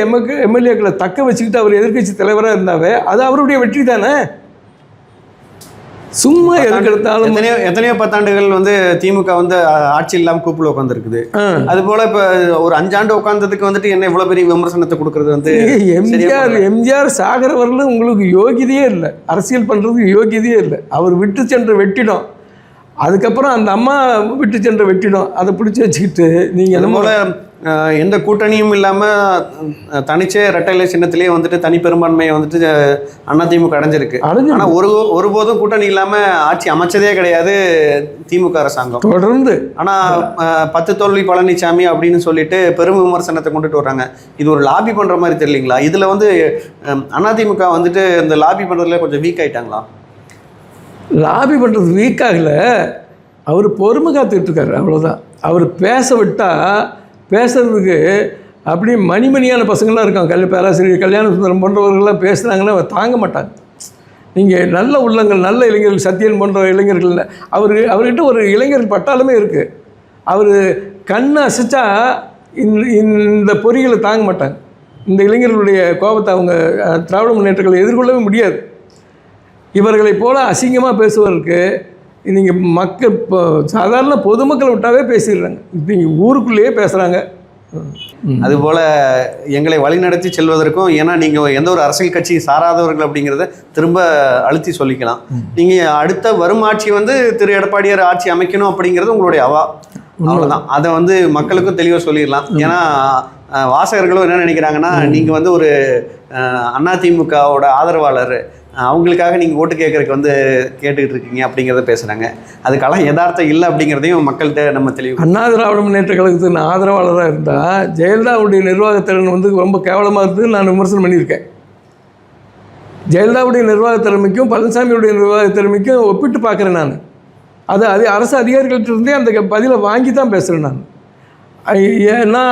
எம்எல்ஏக்களை தக்க வச்சுக்கிட்டு அவர் எதிர்க்கட்சி தலைவராக இருந்தாவே அது அவருடைய வெற்றி தானே. சும்மா எதுக்கெடுத்தாலும் எத்தனையோ பத்தாண்டுகள் வந்து திமுக வந்து ஆட்சி இல்லாமல் கூப்பில் உட்காந்துருக்குது. அது போல் இப்போ ஒரு 5 ஆண்டு உட்காந்ததுக்கு வந்துட்டு என்ன இவ்வளோ பெரிய விமர்சனத்தை கொடுக்குறது வந்து எம்ஜிஆர் சாகர வரலும் உங்களுக்கு யோகியதையே இல்லை, அரசியல் பண்ணுறதுக்கு யோகியதையே இல்லை. அவர் விட்டு சென்ற வெட்டிடம், அதுக்கப்புறம் அந்த அம்மா விட்டு சென்ற வெட்டிடம், அதை பிடிச்சி வச்சுக்கிட்டு நீங்கள் அது போல் எந்த கூட்டணியும் இல்லாமல் தனிச்சே இரட்டை சின்னத்திலேயே வந்துட்டு தனி பெரும்பான்மையை வந்துட்டு அதிமுக அடைஞ்சிருக்கு. ஆனால் ஒருபோதும் கூட்டணி இல்லாமல் ஆட்சி அமைச்சதே கிடையாது திமுக அரசாங்கம் தொடர்ந்து. ஆனால் 10 தோல்வி பழனிசாமி அப்படின்னு சொல்லிட்டு பெரும் விமர்சனத்தை கொண்டுட்டு வர்றாங்க. இது ஒரு லாபி பண்ணுற மாதிரி தெரியலீங்களா? இதில் வந்து அதிமுக வந்துட்டு இந்த லாபி பண்ணுறதுல கொஞ்சம் வீக் ஆகிட்டாங்களா? லாபி பண்ணுறது வீக் ஆகலை, அவர் பொறுமை காத்துக்கிட்டு இருக்காரு, அவ்வளோதான். அவர் பேச விட்டால் பேசுறதுக்கு அப்படி மணிமணியான பசங்களாம் இருக்காங்க. பேராசிரியர் கல்யாண சுந்தரம் போன்றவர்கள்லாம் பேசுகிறாங்கன்னா தாங்க மாட்டாங்க. நீங்கள் நல்ல உள்ளங்கள், நல்ல இளைஞர்கள், சத்யன் போன்ற இளைஞர்கள், அவர்கிட்ட ஒரு இளைஞர்கள் பட்டாலுமே இருக்குது. அவர் கண்ணை அசைச்சா இந்த பொறிகளை தாங்க மாட்டாங்க. இந்த இளைஞர்களுடைய கோபத்தை அவங்க திராவிட முன்னேற்றங்களை எதிர்கொள்ளவே முடியாது. இவர்களை போல அசிங்கமாக பேசுவதற்கு நீங்கள் மக்கள் இப்போ சாதாரண பொதுமக்களை விட்டாவே பேசிடுறாங்க. நீங்கள் ஊருக்குள்ளேயே பேசுகிறாங்க. அதுபோல் எங்களை வழிநடத்தி செல்வதற்கும், ஏன்னா நீங்கள் எந்த ஒரு அரசியல் கட்சி சாராதவர்கள் அப்படிங்கிறத திரும்ப அழுத்தி சொல்லிக்கலாம். நீங்கள் அடுத்த வரும் ஆட்சி வந்து திரு எடப்பாடியார் ஆட்சி அமைக்கணும் அப்படிங்கிறது உங்களுடைய அவ்வளோதான். அதை வந்து மக்களுக்கும் தெளிவாக சொல்லிடலாம். ஏன்னா வாசகர்களும் என்ன நினைக்கிறாங்கன்னா, நீங்கள் வந்து ஒரு அதிமுகவோட ஆதரவாளர், அவங்களுக்காக நீங்கள் ஓட்டு கேட்கறதுக்கு வந்து கேட்டுக்கிட்டு இருக்கீங்க அப்படிங்கிறத பேசுகிறாங்க. அதுக்கெல்லாம் யதார்த்தம் இல்லை அப்படிங்கிறதையும் மக்கள்கிட்ட நம்ம தெளிவு. அண்ணா திராவிட முன்னேற்ற கழகத்துக்கு ஆதரவாளராக இருந்தால் ஜெயலலிதாவுடைய நிர்வாகத்திறன் வந்து ரொம்ப கேவலமாக இருக்குதுன்னு நான் விமர்சனம் பண்ணியிருக்கேன். ஜெயலலிதாவுடைய நிர்வாகத்திறமைக்கும் பழனிசாமியுடைய நிர்வாகத்திறமைக்கும் ஒப்பிட்டு பார்க்குறேன் நான். அது அரசு அதிகாரிகள்கிட்ட இருந்தே அந்த பதிலை வாங்கி தான் பேசுகிறேன் நான். ஏன்னா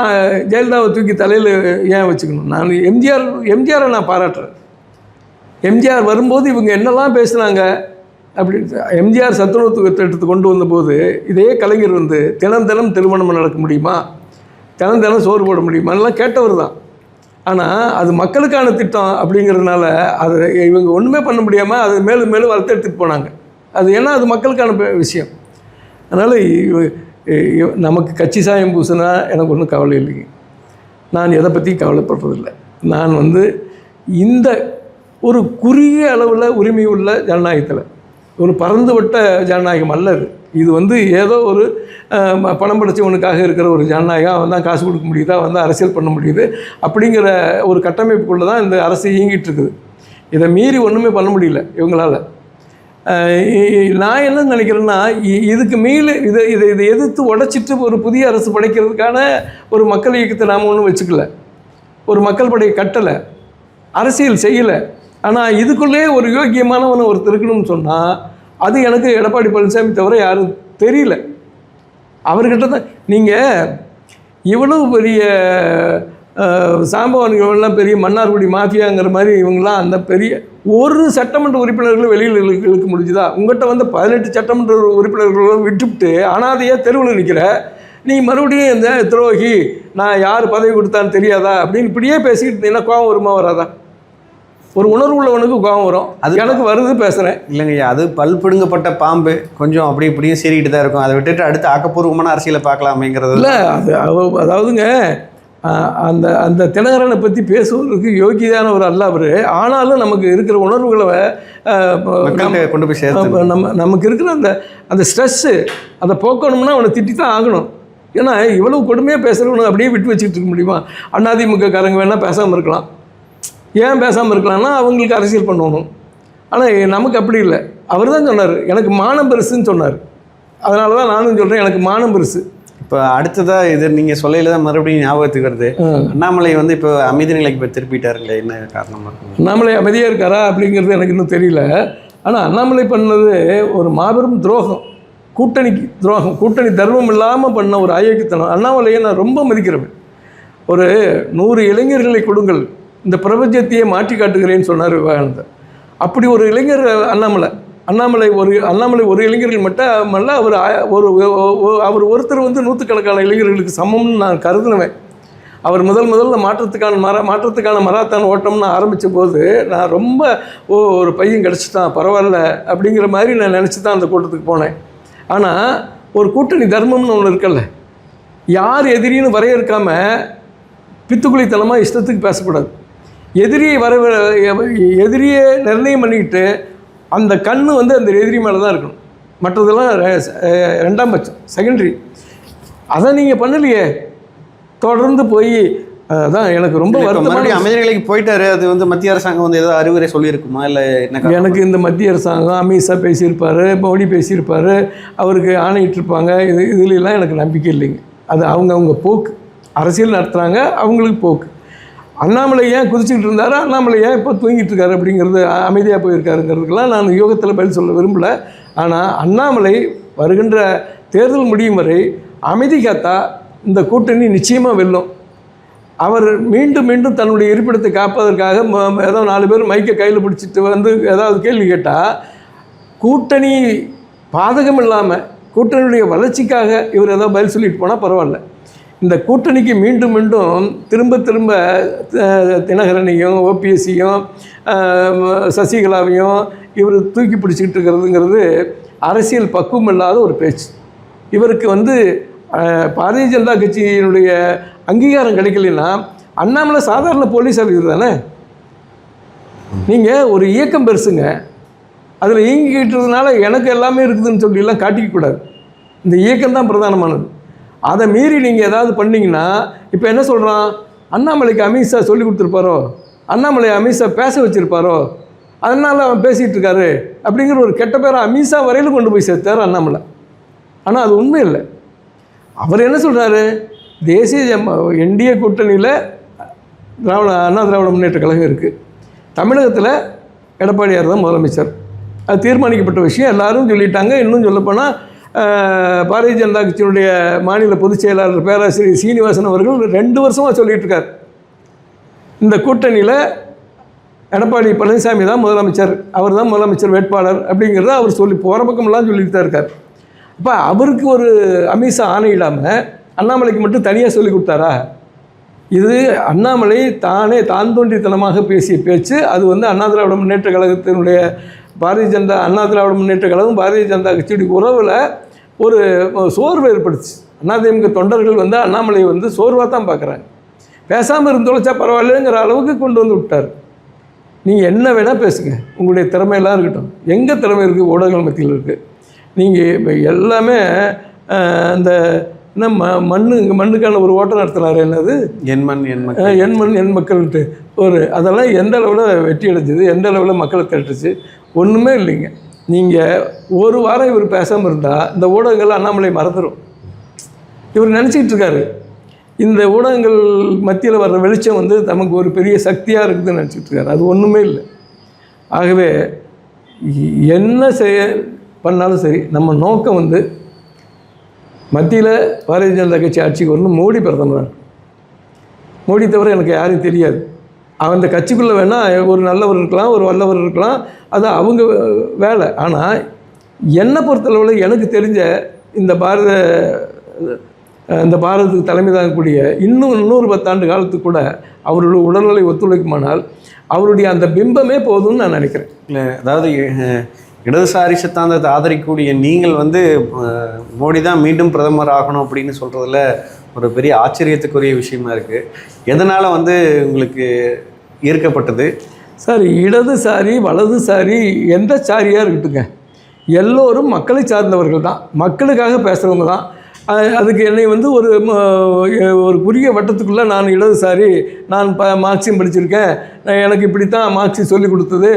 ஜெயலலிதாவை தூக்கி தலையில் ஏன் வச்சுக்கணும்? நான் எம்ஜிஆரை நான் பாராட்டுறேன். எம்ஜிஆர் வரும்போது இவங்க என்னெல்லாம் பேசுனாங்க அப்படின்னு. எம்ஜிஆர் சத்துணவு திட்டத்தை கொண்டு வந்தபோது இதே கலைஞர் வந்து தினம் தினம் திருமணம் நடக்க முடியுமா, தினம் தினம் சோறு போட முடியுமா எல்லாம் கேட்டவர் தான். ஆனால் அது மக்களுக்கான திட்டம் அப்படிங்கிறதுனால அதை இவங்க ஒன்றுமே பண்ண முடியாமல் அதை மேலும் மேலும் வளர்த்தெடுத்துட்டு போனாங்க. அது ஏன்னா அது மக்களுக்கான விஷயம். அதனால் நமக்கு கட்சி சாயம் பூசினா எனக்கு ஒன்றும் கவலை இல்லைங்க. நான் எதை பற்றியும் கவலைப்படுறதில்லை. நான் வந்து இந்த ஒரு குறுகிய அளவில் உரிமை உள்ள ஜனநாயகத்தில், ஒரு பறந்துவிட்ட ஜனநாயகம் அல்ல இது வந்து ஏதோ ஒரு பணம் படைச்சவனுக்காக இருக்கிற ஒரு ஜனநாயகம். அவன் தான் காசு கொடுக்க முடியுது, அவன் தான் அரசியல் பண்ண முடியுது அப்படிங்கிற ஒரு கட்டமைப்புக்குள்ளே தான் இந்த அரசு இயங்கிட்டு இருக்குது. இதை மீறி ஒன்றுமே பண்ண முடியல இவங்களால். நான் என்ன நினைக்கிறேன்னா, இதுக்கு இதை எதிர்த்து உடைச்சிட்டு ஒரு புதிய அரசு படைக்கிறதுக்கான ஒரு மக்கள் இயக்கத்தை நாம் ஒன்றும் வச்சுக்கல, ஒரு மக்கள் படையை கட்டலை, அரசியல் செய்யலை. ஆனால் இதுக்குள்ளே ஒரு யோக்கியமானவனை ஒருத்தர் இருக்கணும்னு சொன்னால் அது எனக்கு எடப்பாடி பழனிசாமி தவிர யாரும் தெரியல. அவர்கிட்ட தான் நீங்கள் இவ்வளவு பெரிய சாம்பவன்கள்லாம் பெரிய மன்னார்குடி மாஃபியாங்கிற மாதிரி இவங்களாம் அந்த பெரிய ஒரு சட்டமன்ற உறுப்பினர்களும் வெளியில் இழுக்க முடிஞ்சுதா? உங்கள்கிட்ட வந்து 18 சட்டமன்ற உறுப்பினர்களும் விட்டுவிட்டு அனாதையாக தெருவில் நிற்கிற நீ மறுபடியும் இந்த துரோகி, நான் யார் பதவி கொடுத்தான்னு தெரியாதா அப்படின்னு இப்படியே பேசிக்கிட்டு இருந்தீங்கன்னா கோபம் வருமா வராதா? ஒரு உணர்வு உள்ளவனுக்கு கோபம் வரும். அது எனக்கு வருது பேசுகிறேன் இல்லைங்கய்யா. அது பல் பிடுங்கப்பட்ட பாம்பு கொஞ்சம் அப்படி இப்படியும் சீறிக்கிட்டு தான் இருக்கும். அதை விட்டுட்டு அடுத்து ஆக்கப்பூர்வமான அரசியலை பார்க்கலாமேங்கிறது இல்லை. அதாவதுங்க அந்த அந்த தினகரனை பற்றி பேசுவதற்கு யோகியதான ஒரு அல்ல அவர். ஆனாலும் நமக்கு இருக்கிற உணர்வுகளை கொண்டு போய் சேர்த்து நமக்கு இருக்கிற அந்த ஸ்ட்ரெஸ்ஸு அதை போக்கணும்னா அவனை திட்டி தான் ஆகணும். ஏன்னா இவ்வளவு கொடுமையாக பேசுகிறவனு அப்படியே விட்டு வச்சுக்கிட்டு இருக்க முடியுமா? அதிமுக காரங்க வேணால் பேசாமல் இருக்கலாம். ஏன் பேசாமல் இருக்கலாம்னா அவங்களுக்கு அரசியல் பண்ணணும். ஆனால் நமக்கு அப்படி இல்லை. அவர் தான் சொன்னார், எனக்கு மானம் பெருசுன்னு சொன்னார். அதனால தான் நானும் சொல்கிறேன், எனக்கு மானம் பெருசு. இப்போ அடுத்ததாக இது நீங்கள் சொல்லையில் தான் மறுபடியும் ஞாபகத்துக்கு வருது. அண்ணாமலை வந்து இப்போ அமைதி நிலைக்கு இப்போ திருப்பிட்டாருங்களே, என்ன காரணமாக இருக்கும்? அண்ணாமலை அமைதியாக இருக்காரா அப்படிங்கிறது எனக்கு இன்னும் தெரியல. ஆனால் அண்ணாமலை பண்ணது ஒரு மாபெரும் துரோகம், கூட்டணிக்கு துரோகம், கூட்டணி தர்மம் இல்லாமல் பண்ண ஒரு அயோக்கியத்தனம். அண்ணாமலையை நான் ரொம்ப மதிக்கிறவன். ஒரு 100 இளைஞர்களை கொடுங்கள், இந்த பிரபஞ்சத்தையே மாற்றி காட்டுகிறேன்னு சொன்னார் விவேகானந்தர். அப்படி ஒரு இளைஞர் அண்ணாமலை ஒரு இளைஞர்கள் மட்டும் அல்ல, அவர் ஒருத்தர் வந்து 100கணக்கான இளைஞர்களுக்கு சமம்னு நான் கருதுனவேன். அவர் முதல்ல மாற்றத்துக்கான மராத்தான் ஓட்டம்னு ஆரம்பித்த போது நான் ரொம்ப ஒரு பையன் கிடச்சிட்டான் பரவாயில்ல அப்படிங்கிற மாதிரி நான் நினச்சி தான் அந்த கூட்டத்துக்கு போனேன். ஆனால் ஒரு கூட்டணி தர்மம்னு ஒன்று இருக்குல்ல, யார் எதிரின்னு வரையறுக்காமல் பித்துக்குளித்தனமாக இஷ்டத்துக்கு பேசக்கூடாது. எதிரியை நிர்ணயம் பண்ணிக்கிட்டு அந்த கண் வந்து அந்த எதிரி மேலே தான் இருக்கணும். மற்றதெல்லாம் 2ஆம் பட்சம், செகண்டரி. அதை நீங்கள் பண்ணலையே, தொடர்ந்து போய் அதான் எனக்கு ரொம்ப வருத்தமான. அமைதி நிலைக்கு போயிட்டாரு. அது வந்து மத்திய அரசாங்கம் வந்து ஏதோ அறிவுரை சொல்லியிருக்குமா இல்லை என்ன? எனக்கு இந்த மத்திய அரசாங்கம் அமித்ஷா பேசியிருப்பார், மோடி பேசியிருப்பார், அவருக்கு ஆணையிட்டிருப்பாங்க. இதுலாம் எனக்கு நம்பிக்கை இல்லைங்க. அது அவங்க போக்கு, அரசியல் நடத்துகிறாங்க, அவங்களுக்கு போக்கு. அண்ணாமலை ஏன் குதிச்சுக்கிட்டு இருந்தாரோ, அண்ணாமலை ஏன் இப்போ தூங்கிட்டு இருக்காரு அப்படிங்கிறது, அமைதியாக போயிருக்காருங்கிறதுக்கெல்லாம் நான் யோகத்தில் பதில் சொல்ல விரும்பலை. ஆனால் அண்ணாமலை வருகின்ற தேர்தல் முடியும் வரை அமைதி காத்தா இந்த கூட்டணி நிச்சயமாக வெல்லும். அவர் மீண்டும் மீண்டும் தன்னுடைய இருப்பிடத்தை காப்பதற்காக ஏதோ 4 பேர் மைக்கை கையில் பிடிச்சிட்டு வந்து ஏதாவது கேள்வி கேட்டால், கூட்டணி பாதகம் இல்லாமல் கூட்டணியுடைய வளர்ச்சிக்காக இவர் ஏதோ பதில் சொல்லிட்டு போனால் பரவாயில்ல. இந்த கூட்டணிக்கு மீண்டும் மீண்டும் திரும்ப திரும்ப தினகரனையும் ஓபிஎஸ்சியும் சசிகலாவையும் இவர் தூக்கி பிடிச்சிக்கிட்டு இருக்கிறதுங்கிறது அரசியல் பக்குவம் இல்லாத ஒரு பேச்சு. இவருக்கு வந்து பாரதிய ஜனதா கட்சியினுடைய அங்கீகாரம் கிடைக்கலன்னா, அண்ணாமலை சாதாரண போலீஸ் ஆஃபீஸர் தானே. நீங்கள் ஒரு இயக்கம் பெருசுங்க, அதில் இயங்கிக்கிட்டதுனால எனக்கு எல்லாமே இருக்குதுன்னு சொல்லிலாம் காட்டிக்கக்கூடாது. இந்த இயக்கம் தான் பிரதானமானது. அதை மீறி நீங்கள் ஏதாவது பண்ணிங்கன்னா, இப்போ என்ன சொல்கிறான், அண்ணாமலைக்கு அமித்ஷா சொல்லி கொடுத்துருப்பாரோ, அண்ணாமலை அமித்ஷா பேச வச்சுருப்பாரோ, அதனால் அவன் பேசிகிட்டு இருக்காரு அப்படிங்கிற ஒரு கெட்ட பேரை அமித்ஷா வரையிலும் கொண்டு போய் சேர்த்தார் அண்ணாமலை. ஆனால் அது உண்மை இல்லை. அவர் என்ன சொல்கிறாரு, தேசிய என்டிஏ கூட்டணியில் அண்ணா திராவிட முன்னேற்ற கழகம் இருக்குது, தமிழகத்தில் எடப்பாடியார் தான் முதலமைச்சர், அது தீர்மானிக்கப்பட்ட விஷயம், எல்லாரும் சொல்லிட்டாங்க. இன்னும் சொல்லப்போனால் பாரதிய ஜனதா கட்சியினுடைய மாநில பொதுச் செயலாளர் பேராசிரியர் சீனிவாசன் அவர்கள் 2 வருஷமாக சொல்லிகிட்டு இருக்கார், இந்த கூட்டணியில் எடப்பாடி பழனிசாமி தான் முதலமைச்சர், அவர் தான் முதலமைச்சர் வேட்பாளர் அப்படிங்கிறத அவர் சொல்லி போகிற பக்கமெல்லாம் சொல்லிட்டு தான் இருக்கார். அப்போ அவருக்கு ஒரு அமித்ஷா ஆணையிடாமல் அண்ணாமலைக்கு மட்டும் தனியாக சொல்லி கொடுத்தாரா? இது அண்ணாமலை தான் தோன்றித்தனமாக பேசிய பேச்சு. அது வந்து அண்ணா திராவிட முன்னேற்ற கழகத்தினுடைய அண்ணா திராவிட முன்னேற்ற கழகம் பாரதிய ஜனதா கட்சியுடைய உறவில் ஒரு சோர்வு ஏற்படுச்சு. அதிமுக தொண்டர்கள் வந்து அண்ணாமலை வந்து சோர்வாக தான் பார்க்குறாங்க. பேசாமல் இருந்து தொலைச்சா பரவாயில்லைங்கிற அளவுக்கு கொண்டு வந்து விட்டார். நீங்கள் என்ன வேணால் பேசுங்க, உங்களுடைய திறமையெல்லாம் இருக்கட்டும். எங்கே திறமை இருக்குது? ஊடகங்கள் மத்தியில் இருக்குது. நீங்கள் இப்போ எல்லாமே அந்த என்ன மண்ணுக்கான ஒரு ஓட்டம் நடத்துனார், என்னது எண் மக்கள்ன்ட்டு ஒரு அதெல்லாம் எந்த அளவில் வெற்றி அடைஞ்சிது, எந்த அளவில் மக்களை திரட்டுச்சு? ஒன்றுமே இல்லைங்க. நீங்கள் ஒரு வாரம் இவர் பேசாமல் இருந்தால் இந்த ஊடகங்கள் அண்ணாமலை மறந்துடும். இவர் நினச்சிக்கிட்டு இருக்காரு இந்த ஊடகங்கள் மத்தியில் வர்ற வெளிச்சம் வந்து நமக்கு ஒரு பெரிய சக்தியாக இருக்குதுன்னு நினச்சிக்கிட்டு இருக்காரு. அது ஒன்றுமே இல்லை. ஆகவே என்ன பண்ணாலும் சரி, நம்ம நோக்கம் வந்து மத்தியில் பாரதிய ஜனதா கட்சி ஆட்சிக்கு வரணும், மோடி பிரதமர். மோடி தவிர எனக்கு யாரும் தெரியாது. அந்த கட்சிக்குள்ளே வேணால் ஒரு நல்லவர் இருக்கலாம், ஒரு வல்லவர் இருக்கலாம், அது அவங்க வேலை. ஆனால் என்னை பொறுத்தளவில் எனக்கு தெரிஞ்ச இந்த பாரதத்துக்கு தலைமை தாங்கக்கூடிய இன்னும் 10 ஆண்டு காலத்துக்கு கூட அவருடைய உடல்நிலை ஒத்துழைக்குமானால் அவருடைய அந்த பிம்பமே போதும்னு நான் நினைக்கிறேன். இல்லை, அதாவது இடதுசாரி சித்தாந்தத்தை ஆதரிக்கக்கூடிய நீங்கள் வந்து மோடி தான் மீண்டும் பிரதமர் ஆகணும் அப்படின்னு சொல்கிறதுல ஒரு பெரிய ஆச்சரியத்துக்குரிய விஷயமா இருக்குது. எதனால் வந்து உங்களுக்கு ஈர்க்கப்பட்டது? சார், இடதுசாரி வலதுசாரி எந்த சாரியாக இருக்கட்டுங்க, எல்லோரும் மக்களை சார்ந்தவர்கள் தான், மக்களுக்காக பேசுகிறவங்க தான். அதுக்கு என்னை வந்து ஒரு குறுகிய வட்டத்துக்குள்ளே நான் இடதுசாரி, நான் மார்க்சியம் படிச்சிருக்கேன், எனக்கு இப்படித்தான் மார்க்சியம் சொல்லி கொடுத்தது,